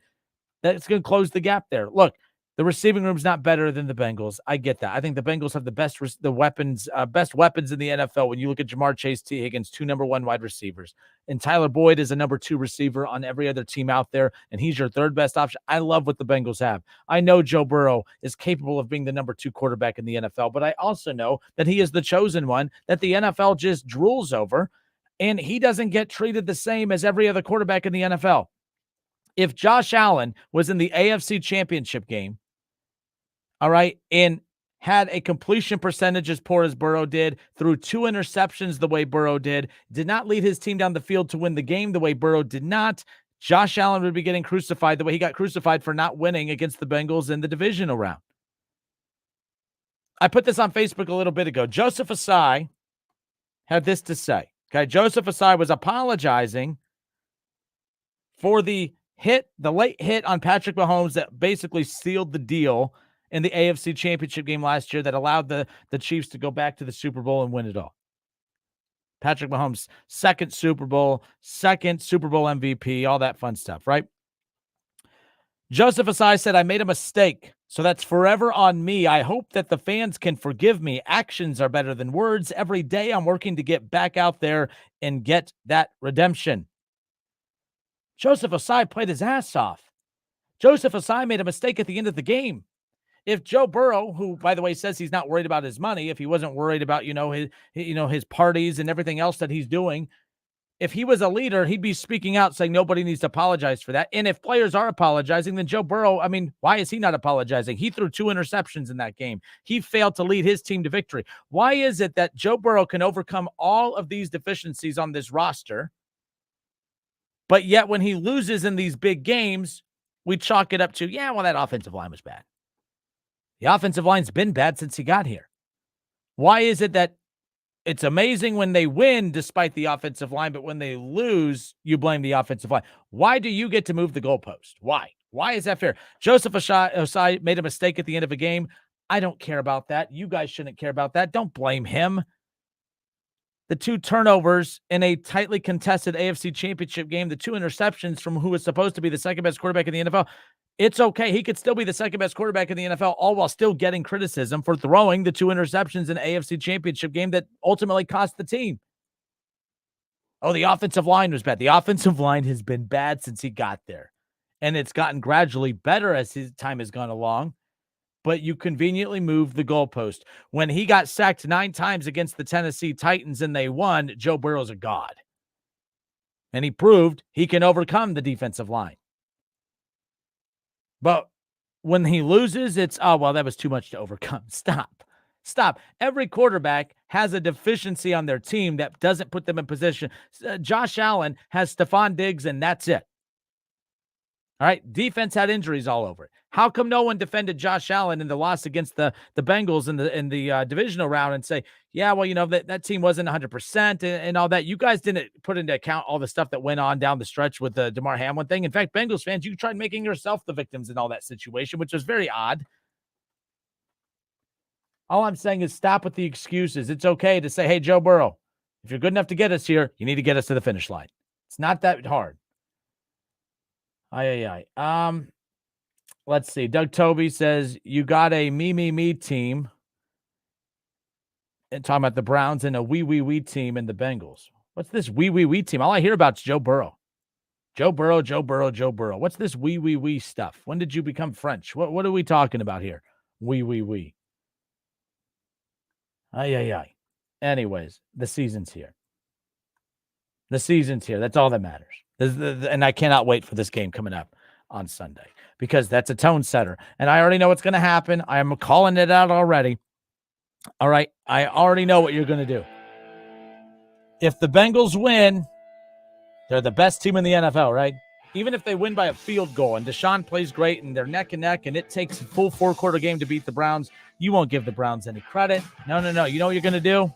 That's going to close the gap there. Look, the receiving room's not better than the Bengals. I get that. I think the Bengals have the best weapons in the NFL. When you look at Jamar Chase, T. Higgins, 2 number 1 wide receivers, and Tyler Boyd is a number 2 receiver on every other team out there, and he's your third best option. I love what the Bengals have. I know Joe Burrow is capable of being the number 2 quarterback in the NFL, but I also know that he is the chosen one that the NFL just drools over, and he doesn't get treated the same as every other quarterback in the NFL. If Josh Allen was in the AFC Championship game, all right, and had a completion percentage as poor as Burrow did, threw 2 interceptions the way Burrow did not lead his team down the field to win the game the way Burrow did not, Josh Allen would be getting crucified the way he got crucified for not winning against the Bengals in the divisional round. I put this on Facebook a little bit ago. Joseph Asai had this to say. Okay, Joseph Asai was apologizing for the late hit on Patrick Mahomes that basically sealed the deal in the AFC Championship game last year that allowed the Chiefs to go back to the Super Bowl and win it all. Patrick Mahomes' second Super Bowl MVP, all that fun stuff, right? Joseph Asai said, I made a mistake, so that's forever on me. I hope that the fans can forgive me. Actions are better than words. Every day I'm working to get back out there and get that redemption. Joseph Asai played his ass off. Joseph Asai made a mistake at the end of the game. If Joe Burrow, who, by the way, says he's not worried about his money, if he wasn't worried about, his parties and everything else that he's doing, if he was a leader, he'd be speaking out saying nobody needs to apologize for that. And if players are apologizing, then Joe Burrow, why is he not apologizing? He threw 2 interceptions in that game. He failed to lead his team to victory. Why is it that Joe Burrow can overcome all of these deficiencies on this roster, but yet when he loses in these big games, we chalk it up to, that offensive line was bad. The offensive line's been bad since he got here. Why is it that it's amazing when they win despite the offensive line, but when they lose, you blame the offensive line? Why do you get to move the goalpost? Why? Why is that fair? Joseph Asai made a mistake at the end of a game. I don't care about that. You guys shouldn't care about that. Don't blame him. The 2 turnovers in a tightly contested AFC Championship game, the 2 interceptions from who was supposed to be the second best quarterback in the NFL. It's okay. He could still be the second best quarterback in the NFL, all while still getting criticism for throwing the 2 interceptions in an AFC Championship game that ultimately cost the team. Oh, the offensive line was bad. The offensive line has been bad since he got there, and it's gotten gradually better as his time has gone along. But you conveniently moved the goalpost. When he got sacked 9 times against the Tennessee Titans and they won, Joe Burrow's a god. And he proved he can overcome the defensive line. But when he loses, it's, that was too much to overcome. Stop. Every quarterback has a deficiency on their team that doesn't put them in position. Josh Allen has Stephon Diggs, and that's it. All right, defense had injuries all over it. How come no one defended Josh Allen in the loss against the Bengals in the divisional round and say, that team wasn't 100% and all that? You guys didn't put into account all the stuff that went on down the stretch with the DeMar Hamlin thing. In fact, Bengals fans, you tried making yourself the victims in all that situation, which was very odd. All I'm saying is stop with the excuses. It's okay to say, hey, Joe Burrow, if you're good enough to get us here, you need to get us to the finish line. It's not that hard. Let's see. Doug Toby says, you got a me team. And talking about the Browns and a we team in the Bengals. What's this we team? All I hear about is Joe Burrow. Joe Burrow. What's this we stuff? When did you become French? What are we talking about here? We. Anyways, the season's here. The season's here. That's all that matters. And I cannot wait for this game coming up on Sunday because that's a tone setter. And I already know what's going to happen. I am calling it out already. All right. I already know what you're going to do. If the Bengals win, they're the best team in the NFL, right? Even if they win by a field goal and Deshaun plays great and they're neck and neck and it takes a full 4-quarter game to beat the Browns, you won't give the Browns any credit. No. You know what you're going to do?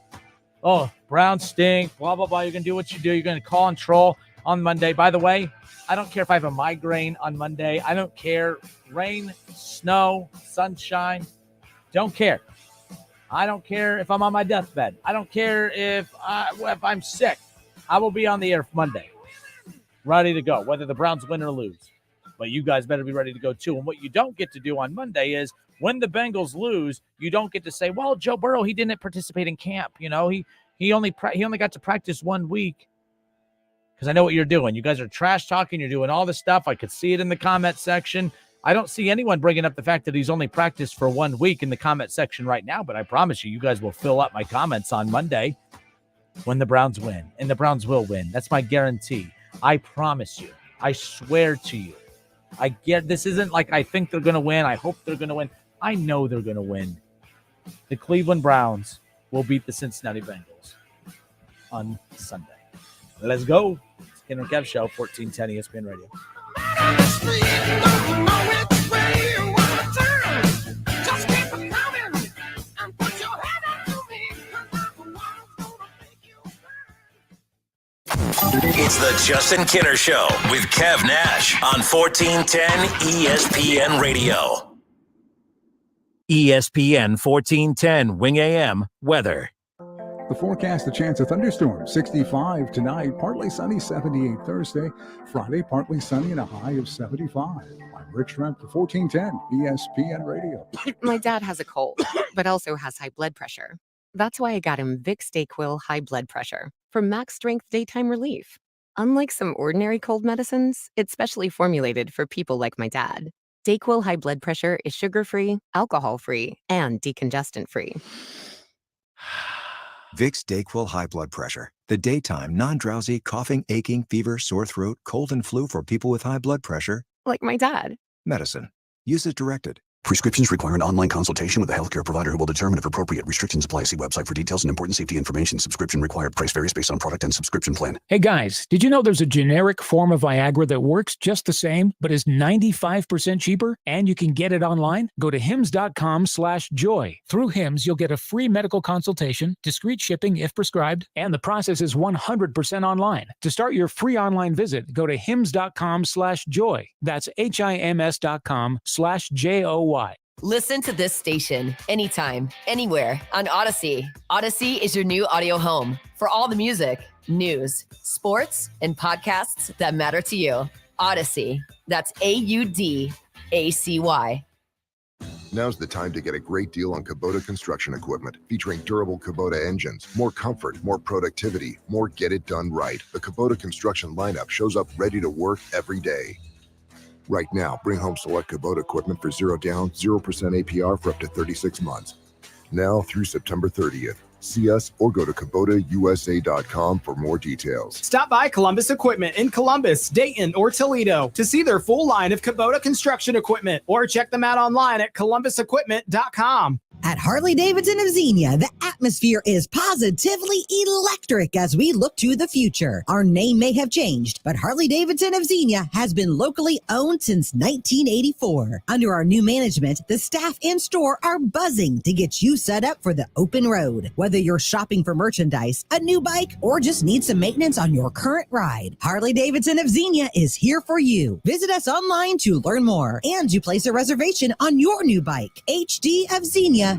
Oh, Browns stink, blah, blah, blah. You're going to do what you do. You're going to call and troll on Monday. By the way, I don't care if I have a migraine on Monday. I don't care. Rain, snow, sunshine. Don't care. I don't care if I'm on my deathbed. I don't care if I'm sick. I will be on the air Monday, ready to go, whether the Browns win or lose. But you guys better be ready to go too. And what you don't get to do on Monday is when the Bengals lose, you don't get to say, well, Joe Burrow, he didn't participate in camp. You know, he only got to practice 1 week. Because I know what you're doing. You guys are trash talking. You're doing all this stuff. I could see it in the comment section. I don't see anyone bringing up the fact that he's only practiced for 1 week in the comment section right now. But I promise you guys will fill up my comments on Monday when the Browns win. And the Browns will win. That's my guarantee. I promise you. I swear to you. This isn't like I think they're going to win. I hope they're going to win. I know they're going to win. The Cleveland Browns will beat the Cincinnati Bengals on Sunday. Let's go. It's Ken and Kev Show, 1410 ESPN Radio. It's the Justin Kinner Show with Kev Nash on 1410 ESPN Radio. ESPN 1410 Wing AM weather. The forecast, a chance of thunderstorms, 65 tonight, partly sunny, 78 Thursday. Friday, partly sunny and a high of 75. I'm Rich Trent for 1410 ESPN Radio. My dad has a cold, but also has high blood pressure. That's why I got him Vicks DayQuil High Blood Pressure for max strength daytime relief. Unlike some ordinary cold medicines, it's specially formulated for people like my dad. DayQuil High Blood Pressure is sugar-free, alcohol-free, and decongestant-free. Vicks DayQuil High Blood Pressure. The daytime, non-drowsy, coughing, aching, fever, sore throat, cold, and flu for people with high blood pressure. Like my dad. Medicine. Use as directed. Prescriptions require an online consultation with a healthcare provider who will determine if appropriate. Restrictions apply. See website for details and important safety information. Subscription required. Price varies based on product and subscription plan. Hey guys, did you know there's a generic form of Viagra that works just the same, but is 95% cheaper? And you can get it online? Go to hims.com/joy. Through Hims, you'll get a free medical consultation, discreet shipping if prescribed, and the process is 100% online. To start your free online visit, go to hims.com/joy. That's HIMS.com/JOY. Listen to this station anytime, anywhere on Odyssey. Odyssey is your new audio home for all the music, news, sports, and podcasts that matter to you. Odyssey. That's AUDACY. Now's the time to get a great deal on Kubota construction equipment featuring durable Kubota engines, more comfort, more productivity, more get it done right. The Kubota construction lineup shows up ready to work every day. Right now, bring home select Kubota equipment for 0 down, 0% APR for up to 36 months. Now through September 30th. See us or go to KubotaUSA.com for more details. Stop by Columbus Equipment in Columbus, Dayton, or Toledo to see their full line of Kubota construction equipment, or check them out online at columbusequipment.com. At Harley-Davidson of Xenia, the atmosphere is positively electric as we look to the future. Our name may have changed, but Harley-Davidson of Xenia has been locally owned since 1984. Under our new management, the staff and store are buzzing to get you set up for the open road. Whether you're shopping for merchandise, a new bike, or just need some maintenance on your current ride, Harley-Davidson of Xenia is here for you. Visit us online to learn more and to place a reservation on your new bike. hdofxenia.com.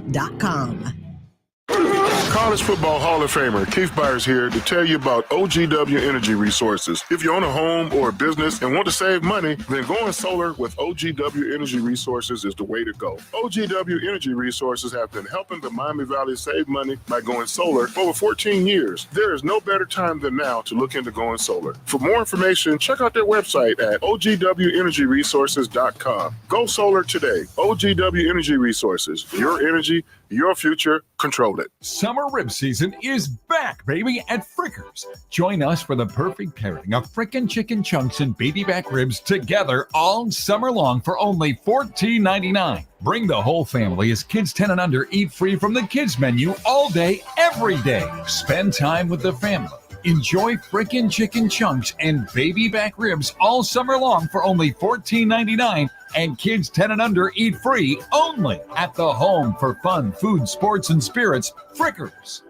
College Football Hall of Famer Keith Byers here to tell you about OGW Energy Resources. If you own a home or a business and want to save money, then going solar with OGW Energy Resources is the way to go. OGW Energy Resources have been helping the Miami Valley save money by going solar for over 14 years. There is no better time than now to look into going solar. For more information, check out their website at OGWEnergyResources.com. Go solar today. OGW Energy Resources. Your energy, your future. control it. Summer rib season is back, baby, at Frickers. Join us for the perfect pairing of frickin' chicken chunks and baby back ribs together all summer long for only $14.99. Bring the whole family as kids 10 and under eat free from the kids menu all day, every day. Spend time with the family. Enjoy frickin' chicken chunks and baby back ribs all summer long for only $14.99, and kids 10 and under eat free only at the home for fun, food, sports, and spirits, Frickers.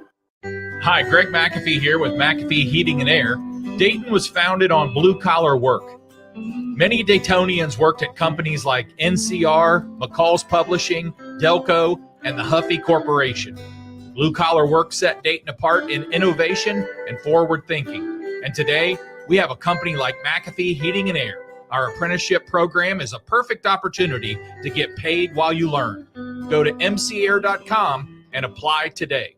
Hi, Greg McAfee here with McAfee Heating and Air. Dayton was founded on blue-collar work. Many Daytonians worked at companies like NCR, McCall's Publishing, Delco, and the Huffy Corporation. Blue-collar work set Dayton apart in innovation and forward thinking. And today, we have a company like McAfee Heating and Air. Our apprenticeship program is a perfect opportunity to get paid while you learn. Go to mcair.com and apply today.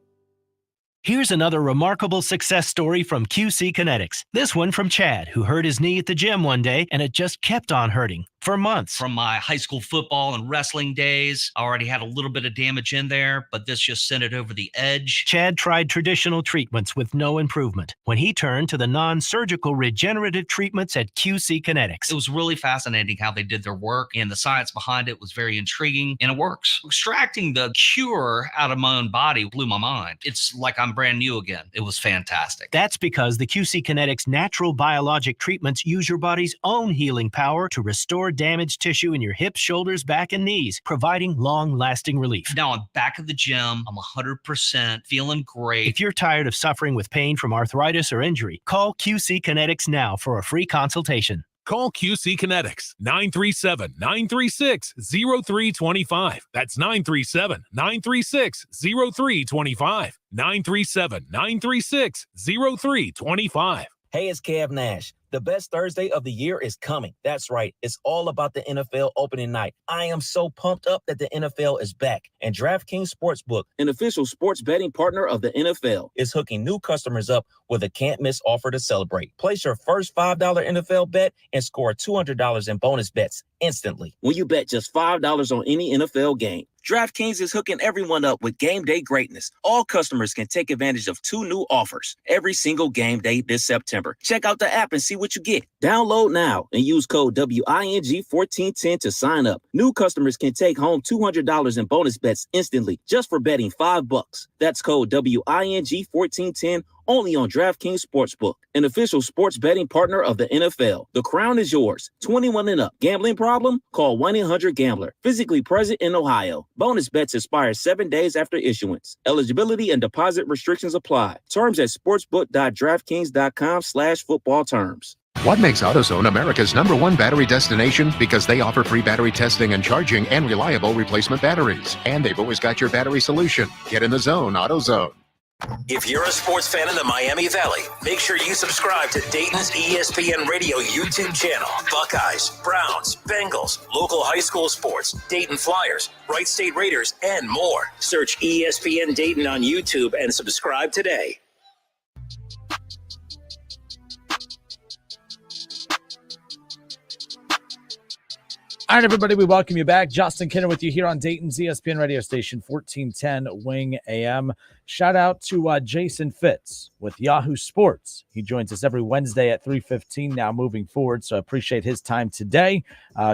Here's another remarkable success story from QC Kinetics. This one from Chad, who hurt his knee at the gym one day, and it just kept on hurting for months. From my high school football and wrestling days, I already had a little bit of damage in there, but this just sent it over the edge. Chad tried traditional treatments with no improvement when he turned to the non-surgical regenerative treatments at QC Kinetics. It was really fascinating how they did their work, and the science behind it was very intriguing, and it works. Extracting the cure out of my own body blew my mind. It's like I'm brand new again. It was fantastic. That's because the QC Kinetics natural biologic treatments use your body's own healing power to restore damaged tissue in your hips, shoulders, back, and knees, providing long-lasting relief. Now I'm back at the gym. I'm 100% feeling great. If you're tired of suffering with pain from arthritis or injury, call QC Kinetics now for a free consultation. Call QC Kinetics, 937-936-0325. That's 937-936-0325. 937-936-0325. Hey, it's Kev Nash. The best Thursday of the year is coming. That's right. It's all about the NFL opening night. I am so pumped up that the NFL is back. And DraftKings Sportsbook, an official sports betting partner of the NFL, is hooking new customers up with a can't-miss offer to celebrate. Place your first $5 NFL bet and score $200 in bonus bets instantly when you bet just $5 on any NFL game. DraftKings is hooking everyone up with game day greatness. All customers can take advantage of 2 new offers every single game day this September. Check out the app and see what you get. Download now and use code WING1410 to sign up. New customers can take home $200 in bonus bets instantly just for betting $5. That's code WING1410 only on DraftKings Sportsbook, an official sports betting partner of the NFL. The crown is yours. 21 and up. Gambling problem? Call 1-800-GAMBLER. Physically present in Ohio. Bonus bets expire 7 days after issuance. Eligibility and deposit restrictions apply. Terms at sportsbook.draftkings.com/football terms. What makes AutoZone America's #1 battery destination? Because they offer free battery testing and charging and reliable replacement batteries. And they've always got your battery solution. Get in the zone, AutoZone. If you're a sports fan in the Miami Valley, make sure you subscribe to Dayton's ESPN Radio YouTube channel. Buckeyes, Browns, Bengals, local high school sports, Dayton Flyers, Wright State Raiders, and more. Search ESPN Dayton on YouTube and subscribe today. All right, everybody, we welcome you back. Justin Kinner with you here on Dayton's ESPN radio station, 1410 Wing AM. Shout out to Jason Fitz with Yahoo Sports. He joins us every Wednesday at 3:15 now moving forward, so I appreciate his time today,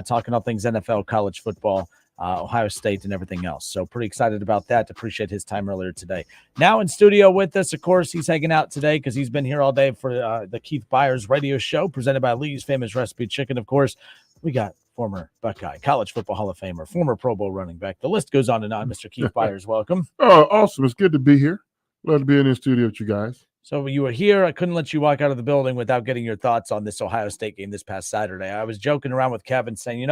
talking all things NFL, college football, Ohio State, and everything else. So pretty excited about that. Appreciate his time earlier today. Now in studio with us, of course, he's hanging out today because he's been here all day for the Keith Byers radio show presented by Lee's Famous Recipe Chicken. Of course, we got former Buckeye, College Football Hall of Famer, former Pro Bowl running back. The list goes on and on. Mr. Keith Byers, welcome. Oh, awesome. It's good to be here. Glad to be in the studio with you guys. So you were here. I couldn't let you walk out of the building without getting your thoughts on this Ohio State game this past Saturday. I was joking around with Kevin saying,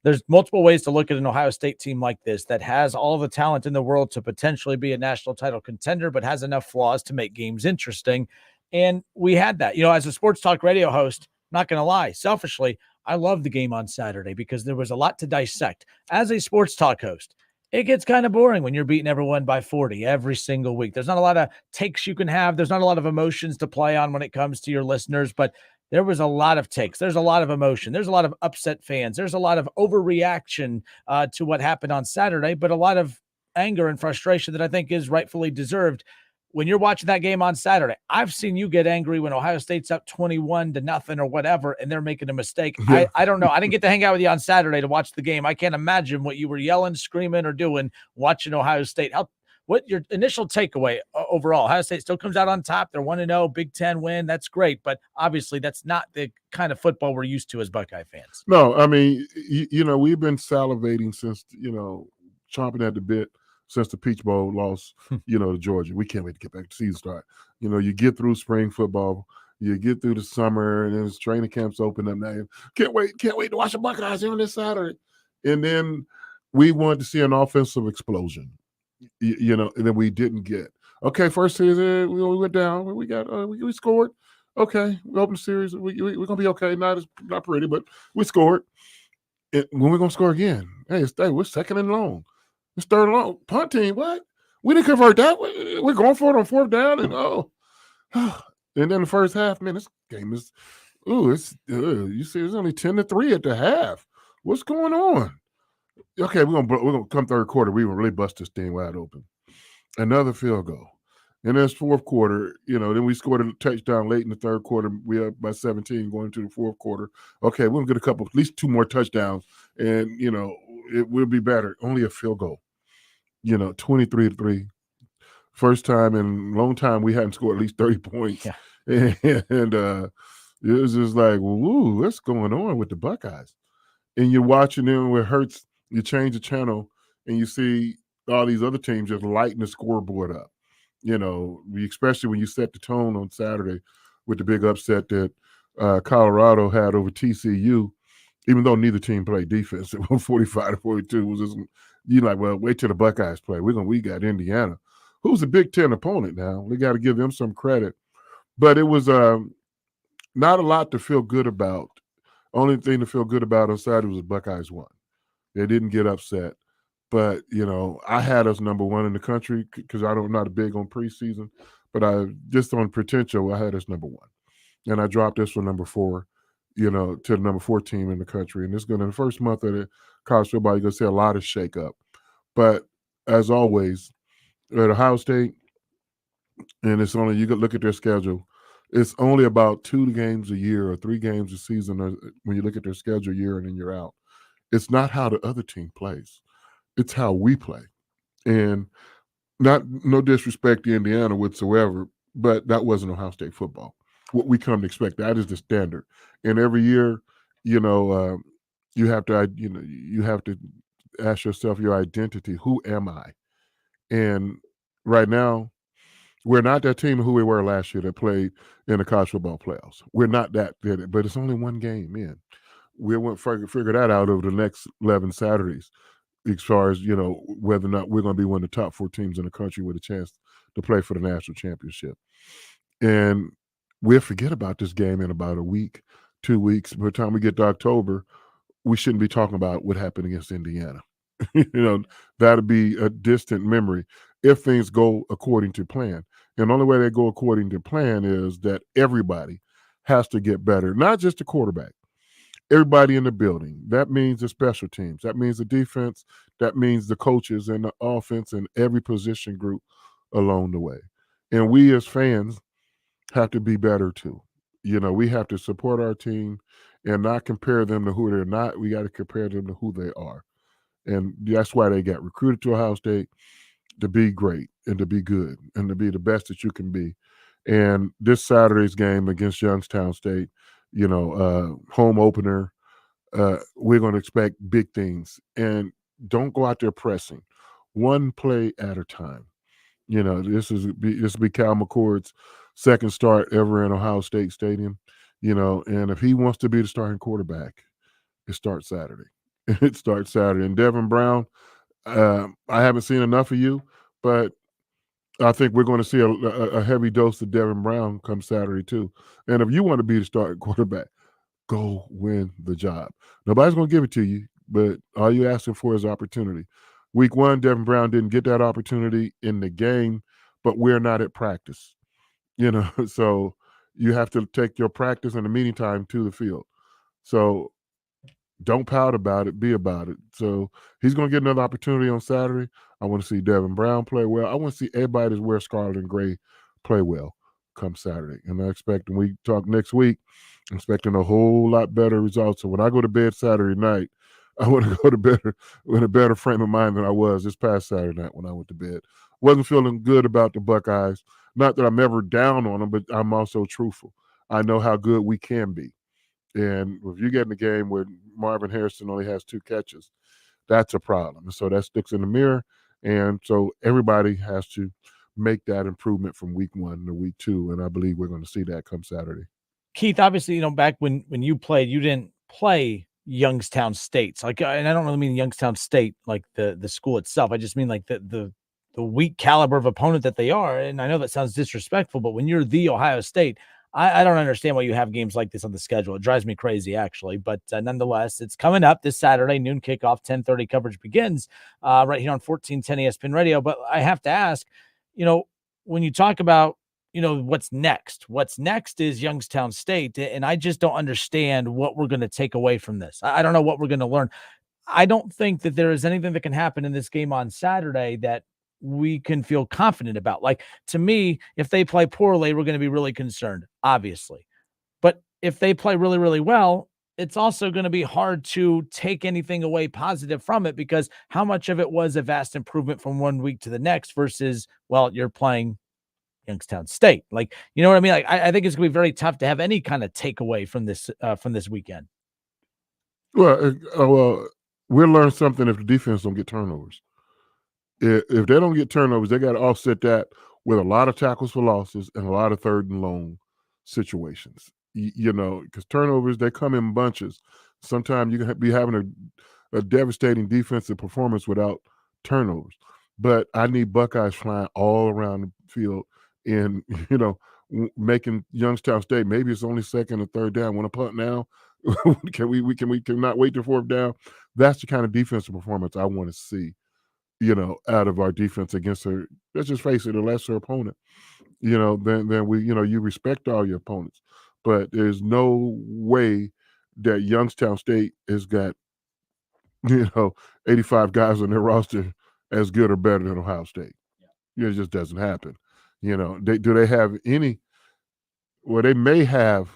there's multiple ways to look at an Ohio State team like this that has all the talent in the world to potentially be a national title contender, but has enough flaws to make games interesting. And we had that. As a sports talk radio host, not going to lie, selfishly, I loved the game on Saturday because there was a lot to dissect. As a sports talk host, it gets kind of boring when you're beating everyone by 40 every single week. There's not a lot of takes you can have. There's not a lot of emotions to play on when it comes to your listeners, but there was a lot of takes. There's a lot of emotion. There's a lot of upset fans. There's a lot of overreaction to what happened on Saturday, but a lot of anger and frustration that I think is rightfully deserved. When you're watching that game on Saturday, I've seen you get angry when Ohio State's up 21-0 or whatever, and they're making a mistake. Yeah. I don't know. I didn't get to hang out with you on Saturday to watch the game. I can't imagine what you were yelling, screaming, or doing watching Ohio State. What your initial takeaway overall? Ohio State still comes out on top. They're 1-0, Big Ten win. That's great, but obviously that's not the kind of football we're used to as Buckeye fans. No, I mean, we've been salivating since, chomping at the bit since the Peach Bowl loss, to Georgia. We can't wait to get back to season start. You get through spring football, you get through the summer, and then training camps open up now. Can't wait to watch the Buckeyes on this Saturday. And then we wanted to see an offensive explosion, and then we didn't get. Okay, first season, we went down. We scored. Okay, we opened the series. We're going to be okay. Not pretty, but we scored. And when we're going to score again? Hey, we're second and long. It's third and long. Punt team, what? We didn't convert that. We're going for it on fourth down. And and then the first half, man, this game is, you see, it's only 10-3 at the half. What's going on? Okay, we're gonna come third quarter. We will really bust this thing wide open. Another field goal. And then it's fourth quarter, then we scored a touchdown late in the third quarter. We up by 17 going into the fourth quarter. Okay, we're going to get at least 2 more touchdowns, and, it will be better. Only a field goal, 23-3. First time in a long time we hadn't scored at least 30 points. Yeah. And it was just like, woo, what's going on with the Buckeyes? And you're watching them where it hurts. You change the channel, and you see all these other teams just lighting the scoreboard up. Especially when you set the tone on Saturday with the big upset that Colorado had over TCU, even though neither team played defense. It was 45-42. Was just, well, wait till the Buckeyes play. We got Indiana, who's a Big Ten opponent now. We got to give them some credit. But it was not a lot to feel good about. Only thing to feel good about on Saturday was the Buckeyes won. They didn't get upset. But, I had us number 1 in the country because I'm not big on preseason. But just on potential, I had us number 1. And I dropped us for number 4, to the number 4 team in the country. And it's going to, the first month of the college football, you're going to see a lot of shakeup. But as always, at Ohio State, and it's only, you can look at their schedule, it's only about 2 games a year or 3 games a season when you look at their schedule year in and year out. It's not how the other team plays. It's how we play. And no disrespect to Indiana whatsoever, but that wasn't Ohio State football. What we come to expect, that is the standard. And every year, you have to ask yourself your identity. Who am I? And right now, we're not that team who we were last year that played in the college football playoffs. We're not that good, but it's only 1 game in. We won't figure that out over the next 11 Saturdays. As far as, whether or not we're going to be one of the top 4 teams in the country with a chance to play for the national championship. And we'll forget about this game in about a week, 2 weeks. By the time we get to October, we shouldn't be talking about what happened against Indiana. That'll be a distant memory if things go according to plan. And the only way they go according to plan is that everybody has to get better, not just the quarterback. Everybody in the building. That means the special teams. That means the defense. That means the coaches and the offense and every position group along the way. And we as fans have to be better too. We have to support our team and not compare them to who they're not. We got to compare them to who they are. And that's why they got recruited to Ohio State, to be great and to be good and to be the best that you can be. And this Saturday's game against Youngstown State, home opener, we're going to expect big things. And don't go out there pressing. 1 play at a time. This will be Cal McCord's second start ever in Ohio State Stadium. And if he wants to be the starting quarterback, it starts Saturday. It starts Saturday. And Devin Brown, I haven't seen enough of you, but I think we're going to see a heavy dose of Devin Brown come Saturday too. And if you want to be the starting quarterback, go win the job. Nobody's going to give it to you, but all you're asking for is opportunity. Week 1, Devin Brown didn't get that opportunity in the game, but we're not at practice. So you have to take your practice and the meeting time to the field. So Don't pout about it. Be about it. So he's going to get another opportunity on Saturday. I want to see Devin Brown play well. I want to see everybody that's wear scarlet and gray play well come Saturday. And I expect when we talk next week, I'm expecting a whole lot better results. So when I go to bed Saturday night, I want to go to bed with a better frame of mind than I was this past Saturday night when I went to bed. Wasn't feeling good about the Buckeyes. Not that I'm ever down on them, but I'm also truthful. I know how good we can be. And if you get in a game where Marvin Harrison only has 2 catches, that's a problem. And so that sticks in the mirror. And so everybody has to make that improvement from week 1 to week 2. And I believe we're going to see that come Saturday. Keith, obviously, back when you played, you didn't play Youngstown State. Like, and I don't really mean Youngstown State, like the school itself. I just mean like the weak caliber of opponent that they are. And I know that sounds disrespectful, but when you're the Ohio State, I don't understand why you have games like this on the schedule. It drives me crazy, actually. But nonetheless, it's coming up this Saturday, noon kickoff, 10:30 coverage begins right here on 1410 ESPN Radio. But I have to ask, when you talk about, what's next is Youngstown State. And I just don't understand what we're going to take away from this. I don't know what we're going to learn. I don't think that there is anything that can happen in this game on Saturday that we can feel confident about. Like, to me, if they play poorly, we're going to be really concerned, obviously. But if they play really, really well, it's also going to be hard to take anything away positive from it, because how much of it was a vast improvement from one week to the next versus, well, you're playing Youngstown State. Like, you know what I mean? Like, I think it's going to be very tough to have any kind of takeaway from this weekend. Well, we'll learn something if the defense don't get turnovers. If they don't get turnovers, they got to offset that with a lot of tackles for losses and a lot of 3rd and long situations. Because turnovers, they come in bunches. Sometimes you can be having a devastating defensive performance without turnovers. But I need Buckeyes flying all around the field and, making Youngstown State, maybe it's only 2nd or 3rd down. Want to punt now? Can we not wait to 4th down? That's the kind of defensive performance I want to see, out of our defense against her. Let's just face it, a lesser opponent. Then we, you respect all your opponents. But there's no way that Youngstown State has got, 85 guys on their roster as good or better than Ohio State. It just doesn't happen. Do they have any? Well, they may have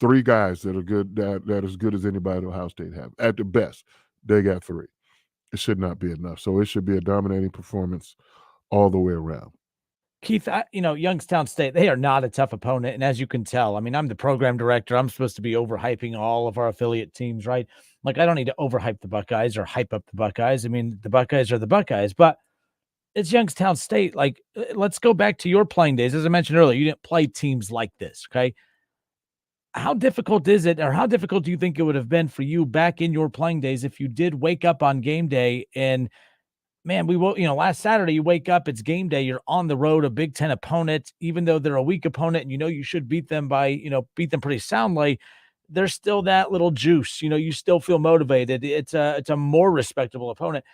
3 guys that are good, that as good as anybody Ohio State have. At the best, they got 3. It should not be enough. So it should be a dominating performance all the way around. Keith, Youngstown State, they are not a tough opponent. And as you can tell, I'm the program director. I'm supposed to be overhyping all of our affiliate teams, right? Like, I don't need to overhype the Buckeyes or hype up the Buckeyes. The Buckeyes are the Buckeyes, but it's Youngstown State. Like, let's go back to your playing days. As I mentioned earlier, you didn't play teams like this, okay? How difficult is it, or how difficult do you think it would have been for you back in your playing days if you did wake up on game day and, man, last Saturday you wake up, it's game day, you're on the road, a Big Ten opponent, even though they're a weak opponent and you should beat them pretty soundly, there's still that little juice, you still feel motivated. It's a more respectable opponent.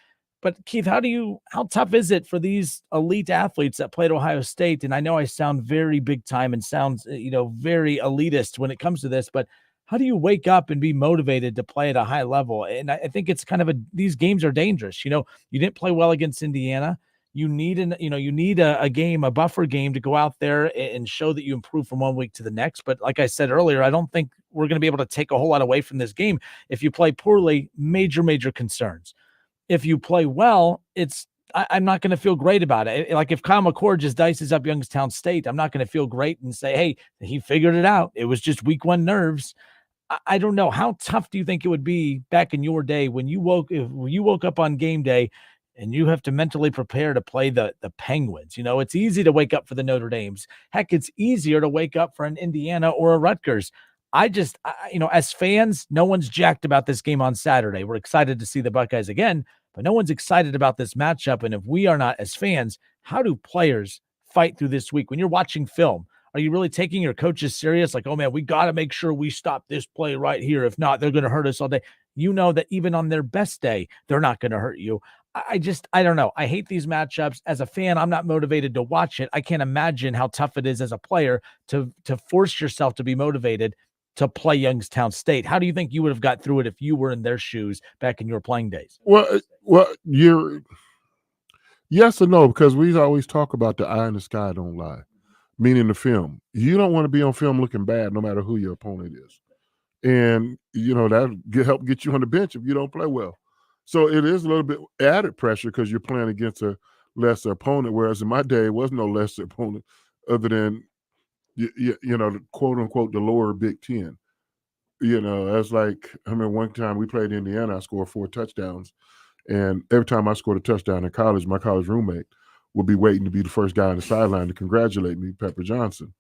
But Keith, how tough is it for these elite athletes that played Ohio State? And I know I sound very big time and sounds, very elitist when it comes to this, but how do you wake up and be motivated to play at a high level? And I think it's kind of these games are dangerous. You didn't play well against Indiana. You need a game, a buffer game to go out there and show that you improve from one week to the next. But like I said earlier, I don't think we're going to be able to take a whole lot away from this game. If you play poorly, major concerns. If you play well, I'm not going to feel great about it. Like, if Kyle McCord just dices up Youngstown State, I'm not going to feel great and say, hey, he figured it out. It was just week 1 nerves. I don't know. How tough do you think it would be back in your day when you woke up on game day and you have to mentally prepare to play the Penguins? It's easy to wake up for the Notre Dames. Heck, it's easier to wake up for an Indiana or a Rutgers. As fans, no one's jacked about this game on Saturday. We're excited to see the Buckeyes again, but no one's excited about this matchup. And if we are not as fans, how do players fight through this week? When you're watching film, are you really taking your coaches serious? Like, oh man, we got to make sure we stop this play right here. If not, they're going to hurt us all day. That even on their best day, they're not going to hurt you. I don't know. I hate these matchups. As a fan, I'm not motivated to watch it. I can't imagine how tough it is as a player to force yourself to be motivated. to play Youngstown State. How do you think you would have got through it if you were in their shoes back in your playing days? Well, you're yes or no, because we always talk about the eye in the sky don't lie, meaning the film. You don't want to be on film looking bad no matter who your opponent is. And, that'll help get you on the bench if you don't play well. So it is a little bit added pressure because you're playing against a lesser opponent, whereas in my day, it was no lesser opponent other than, quote unquote, the lower Big Ten. That's like, I remember one time we played Indiana, I scored 4 touchdowns. And every time I scored a touchdown in college, my college roommate would be waiting to be the first guy on the sideline to congratulate me, Pepper Johnson.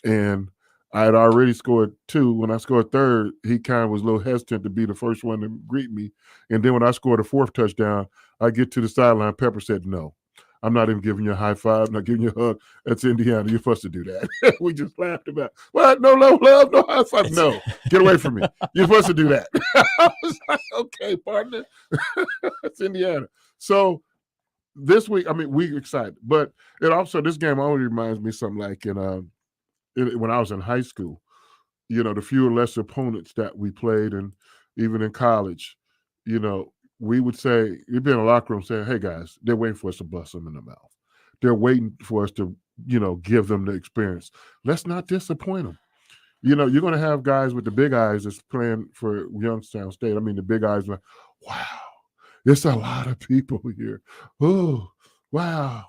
And I had already scored 2. When I scored 3rd, he kind of was a little hesitant to be the first one to greet me. And then when I scored a 4th touchdown, I get to the sideline. Pepper said, "No, I'm not even giving you a high five, not giving you a hug. That's Indiana. You're supposed to do that." We just laughed about, "What? No love, no high five. No, get away from me. You're supposed to do that." I was like, "Okay, partner." It's Indiana. So this week, we're excited. But it also, this game only reminds me something like when I was in high school, the fewer lesser opponents that we played, and even in college, we would say, you'd be in a locker room saying, "Hey guys, they're waiting for us to bust them in the mouth. They're waiting for us to, give them the experience. Let's not disappoint them." You're going to have guys with the big eyes that's playing for Youngstown State. The big eyes like, "Wow, it's a lot of people here. Oh, wow.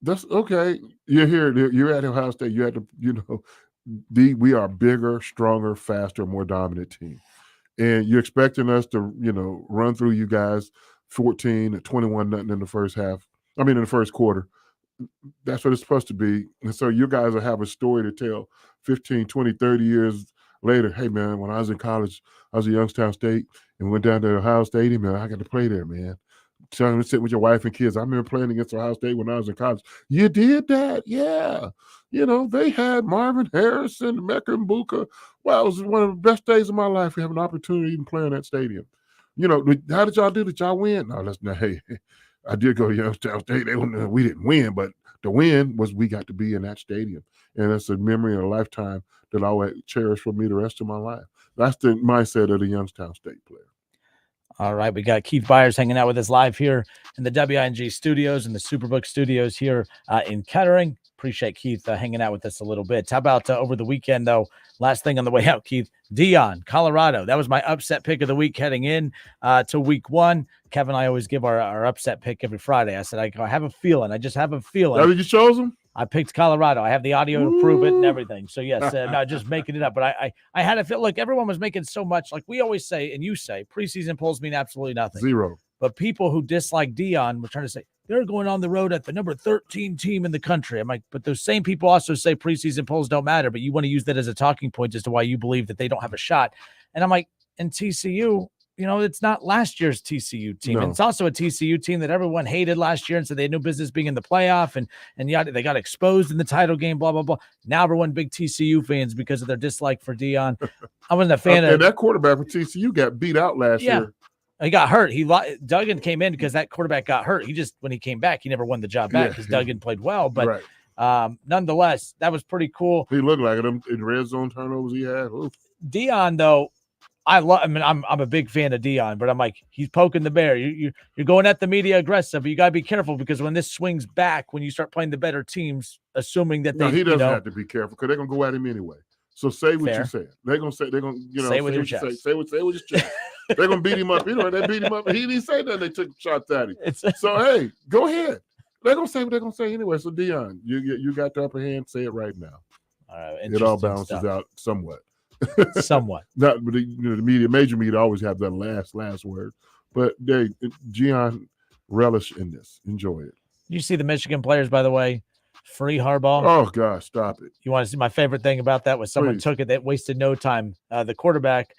That's okay. You're here. You're at Ohio State. You're at we are bigger, stronger, faster, more dominant team. And you're expecting us to, run through you guys 14-21 in the first half. In the first quarter. That's what it's supposed to be. And so you guys will have a story to tell 15, 20, 30 years later. "Hey, man, when I was in college, I was at Youngstown State and went down to Ohio Stadium, man. I got to play there, man. Trying to sit with your wife and kids. I remember playing against Ohio State when I was in college." "You did that?" "Yeah. They had Marvin Harrison, Meckenbuka. Wow, it was one of the best days of my life. We have an opportunity to even play in that stadium. How did y'all do? Did y'all win?" "No, that's not." "Hey, I did go to Youngstown State. We didn't win, but the win was we got to be in that stadium. And it's a memory of a lifetime that I will cherish for me the rest of my life." That's the mindset of the Youngstown State player. All right, we got Keith Byers hanging out with us live here in the WING studios and the Superbook studios here in Kettering. Appreciate Keith hanging out with us a little bit. How about over the weekend, though? Last thing on the way out, Keith, Deion, Colorado. That was my upset pick of the week heading in to week 1. Kevin and I always give our upset pick every Friday. I said, I have a feeling. I just have a feeling. How did you chose them? I picked Colorado. I have the audio to prove it and everything. So, yes, not just making it up. But I had a feel like everyone was making so much. Like we always say, and you say, preseason polls mean absolutely nothing. 0. But people who dislike Deion were trying to say, they're going on the road at the number 13 team in the country. I'm like, but those same people also say preseason polls don't matter, but you want to use that as a talking point as to why you believe that they don't have a shot. And I'm like, in TCU, it's not last year's TCU team. No. And it's also a TCU team that everyone hated last year and said they had no business being in the playoff and they got exposed in the title game, blah, blah, blah. Now everyone big TCU fans because of their dislike for Deion. I wasn't a fan of that quarterback for TCU got beat out last year. He got hurt. Duggan came in because that quarterback got hurt. When he came back, he never won the job back because Duggan played well. But nonetheless, that was pretty cool. He looked like it in red zone turnovers he had. Oof. Deion, though, I'm a big fan of Deion, but I'm like, he's poking the bear. You're going at the media aggressive, but you got to be careful because when this swings back, when you start playing the better teams, assuming that he doesn't have to be careful because they're going to go at him anyway. So say what you said. They're going to say, say with your chest. Say with your chest. They're going to beat him up. They beat him up. He didn't say that. They took shots at him. So, hey, go ahead. They're going to say what they're going to say anyway. So, Deion, you got the upper hand. Say it right now. All right, it all balances out somewhat. Somewhat. Not, but the major media always have that last word. But Deion relish in this. Enjoy it. You see the Michigan players, by the way, free Harbaugh. Oh gosh, stop it! You want to see my favorite thing about that was someone took it that wasted no time. The quarterback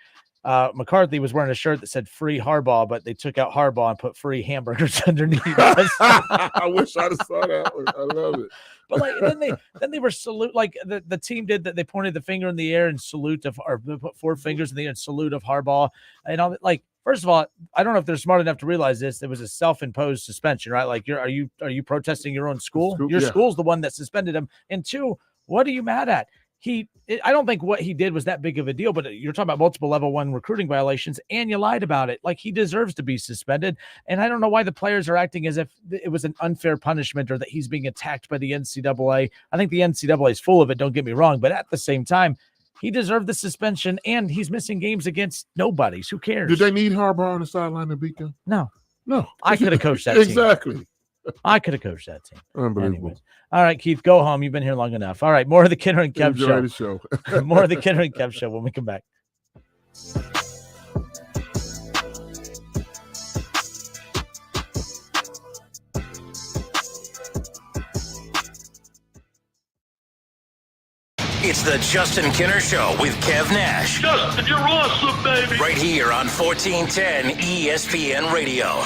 McCarthy was wearing a shirt that said free Harbaugh, but they took out Harbaugh and put free hamburgers underneath. I wish I'd have saw that one. I love it. But then they were salute, like the team did that. They pointed the finger in the air and salute or put 4 fingers in the air and salute of Harbaugh. And all like, first of all, I don't know if they're smart enough to realize this. It was a self-imposed suspension, right? Like are you protesting your own school? Your school's the one that suspended him. And 2, what are you mad at? I don't think what he did was that big of a deal, but you're talking about multiple level 1 recruiting violations and you lied about it. Like, he deserves to be suspended. And I don't know why the players are acting as if it was an unfair punishment or that he's being attacked by the NCAA. I think the NCAA is full of it. Don't get me wrong. But at the same time, he deserved the suspension and he's missing games against nobodies. Who cares? Did they need Harbaugh on the sideline to beat them? No. No. I could have coached that team. Exactly. I could have coached that team. Unbelievable. Anyways. All right, Keith, go home. You've been here long enough. All right, more of the Kenner and Kev Enjoy show. the show. More of the Kenner and Kev show when we come back. It's the Justin Kinner Show with Kev Nash. Justin, you're awesome, baby. Right here on 1410 ESPN Radio.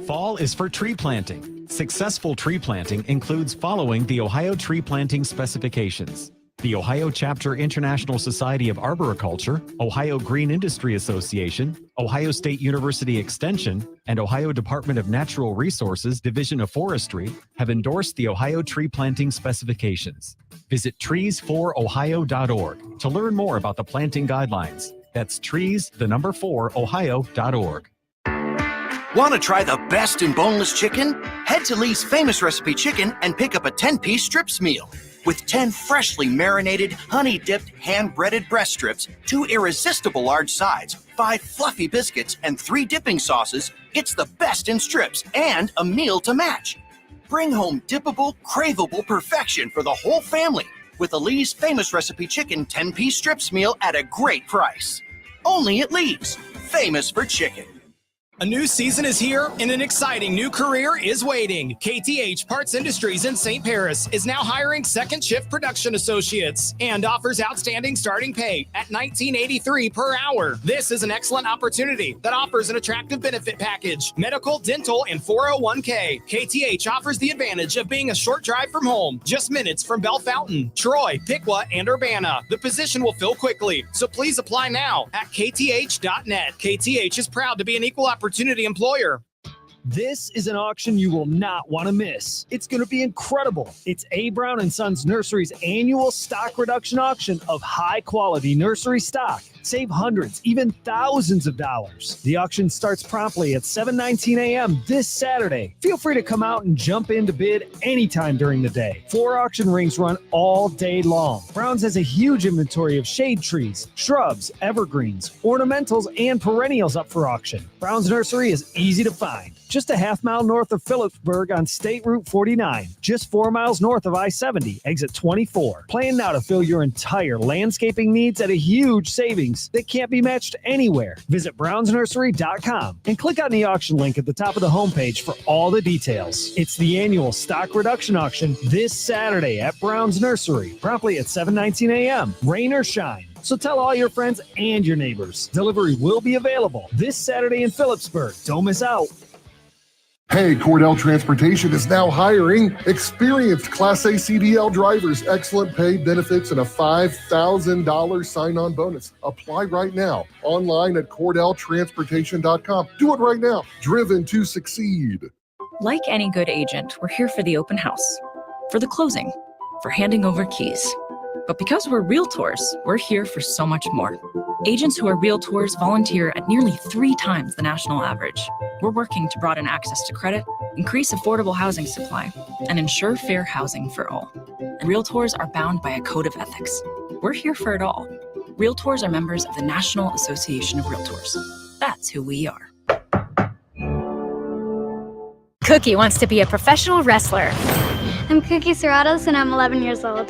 Fall is for tree planting. Successful tree planting includes following the Ohio tree planting specifications. The Ohio Chapter International Society of Arboriculture, Ohio Green Industry Association, Ohio State University Extension, and Ohio Department of Natural Resources Division of Forestry have endorsed the Ohio tree planting specifications. Visit trees4ohio.org to learn more about the planting guidelines. That's trees4ohio.org. Want to try the best in boneless chicken? Head to Lee's Famous Recipe Chicken and pick up a 10-piece strips meal. With 10 freshly marinated, honey-dipped, hand-breaded breast strips, 2 irresistible large sides, 5 fluffy biscuits, and 3 dipping sauces, it's the best in strips and a meal to match. Bring home dippable, craveable perfection for the whole family with a Lee's Famous Recipe Chicken 10-piece strips meal at a great price. Only at Lee's. Famous for chicken. A new season is here and an exciting new career is waiting. KTH Parts Industries in St. Paris is now hiring second shift production associates and offers outstanding starting pay at $19.83 per hour. This is an excellent opportunity that offers an attractive benefit package, medical, dental, and 401k. KTH offers the advantage of being a short drive from home, just minutes from Bell Fountain, Troy, Piqua, and Urbana. The position will fill quickly, so please apply now at kth.net. KTH is proud to be an equal opportunity employer. This is an auction you will not want to miss. It's going to be incredible. It's A. Brown & Sons Nursery's annual stock reduction auction of high-quality nursery stock. Save hundreds, even thousands of dollars. The auction starts promptly at 7:19 a.m. this Saturday. Feel free to come out and jump in to bid anytime during the day. 4 auction rings run all day long. Brown's has a huge inventory of shade trees, shrubs, evergreens, ornamentals, and perennials up for auction. Brown's Nursery is easy to find. Just a half mile north of Phillipsburg on State Route 49. Just 4 miles north of I-70, exit 24. Plan now to fill your entire landscaping needs at a huge savings that can't be matched anywhere. Visit brownsnursery.com and click on the auction link at the top of the homepage for all the details. It's the annual stock reduction auction this Saturday at Brown's Nursery, promptly at 7:19 a.m. Rain or shine. So tell all your friends and your neighbors. Delivery will be available this Saturday in Phillipsburg. Don't miss out. Hey, Cordell Transportation is now hiring experienced Class A CDL drivers, excellent pay, benefits, and a $5,000 sign-on bonus. Apply right now, online at CordellTransportation.com. Do it right now. Driven to succeed. Like any good agent, we're here for the open house, for the closing, for handing over keys. But because we're realtors, we're here for so much more. Agents who are realtors volunteer at nearly 3 times the national average. We're working to broaden access to credit, increase affordable housing supply, and ensure fair housing for all. And realtors are bound by a code of ethics. We're here for it all. Realtors are members of the National Association of Realtors. That's who we are. Cookie wants to be a professional wrestler. I'm Cookie Serratos, and I'm 11 years old.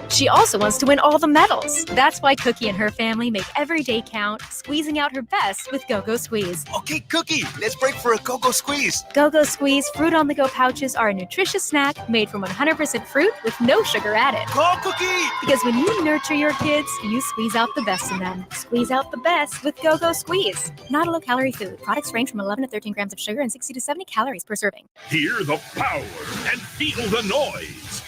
She also wants to win all the medals. That's why Cookie and her family make every day count, squeezing out her best with Go-Go Squeeze. Okay, Cookie, let's break for a Go-Go Squeeze. Go-Go Squeeze fruit-on-the-go pouches are a nutritious snack made from 100% fruit with no sugar added. Go, Cookie! Because when you nurture your kids, you squeeze out the best in them. Squeeze out the best with Go-Go Squeeze. Not a low-calorie food. Products range from 11 to 13 grams of sugar and 60 to 70 calories per serving. Hear the power and feel the noise.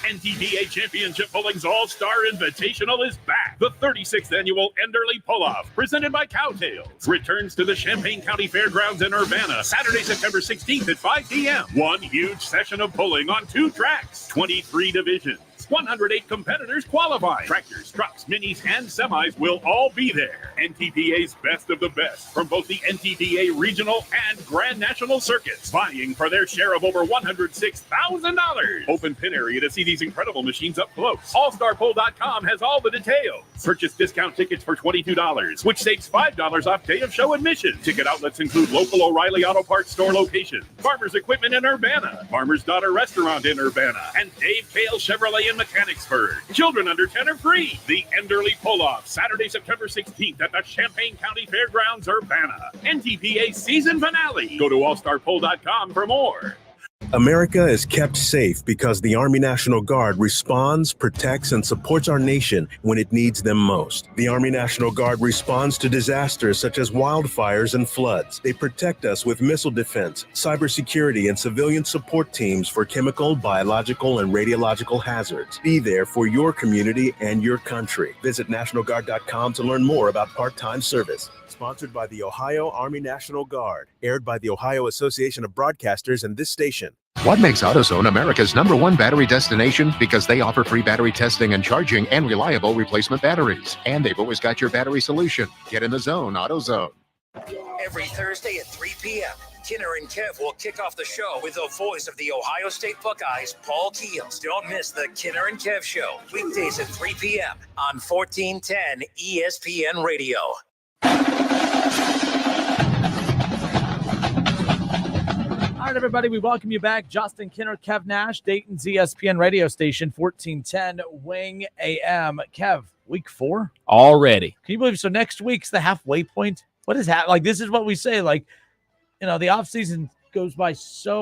NTPA Championship Bowling's All-Star Invitational is back. The 36th annual Enderley Pull-Off, presented by Cowtails, returns to the Champaign County Fairgrounds in Urbana, Saturday, September 16th at 5 p.m. One huge session of pulling on 2 tracks, 23 divisions. 108 competitors qualify. Tractors, trucks, minis, and semis will all be there. NTPA's best of the best from both the NTPA regional and Grand National circuits, vying for their share of over $106,000. Open pin area to see these incredible machines up close. AllStarPoll.com has all the details. Purchase discount tickets for $22, which saves $5 off day of show admission. Ticket outlets include local O'Reilly Auto Parts store locations, Farmers Equipment in Urbana, Farmer's Daughter Restaurant in Urbana, and Dave Kale Chevrolet in Mechanicsburg. Children under 10 are free. The Enderley Pull-Off, Saturday, September 16th at the Champaign County Fairgrounds, Urbana. NTPA season finale. Go to allstarpoll.com for more. America is kept safe because the Army National Guard responds, protects, and supports our nation when it needs them most. The Army National Guard responds to disasters such as wildfires and floods. They protect us with missile defense, cybersecurity, and civilian support teams for chemical, biological, and radiological hazards. Be there for your community and your country. Visit NationalGuard.com to learn more about part-time service. Sponsored by the Ohio Army National Guard. Aired by the Ohio Association of Broadcasters and this station. What makes AutoZone America's #1 battery destination? Because they offer free battery testing and charging and reliable replacement batteries. And they've always got your battery solution. Get in the zone, AutoZone. Every Thursday at 3 p.m., Kinner and Kev will kick off the show with the voice of the Ohio State Buckeyes, Paul Keels. Don't miss the Kinner and Kev show, weekdays at 3 p.m. on 1410 ESPN Radio. All right, everybody, we welcome you back. Justin Kinner, Kev Nash, Dayton's ESPN radio station, 1410 Wing AM. Kev, week 4? Already. Can you believe it? So next week's the halfway point? What is that? Like, this is what we say. Like, you know, the offseason goes by so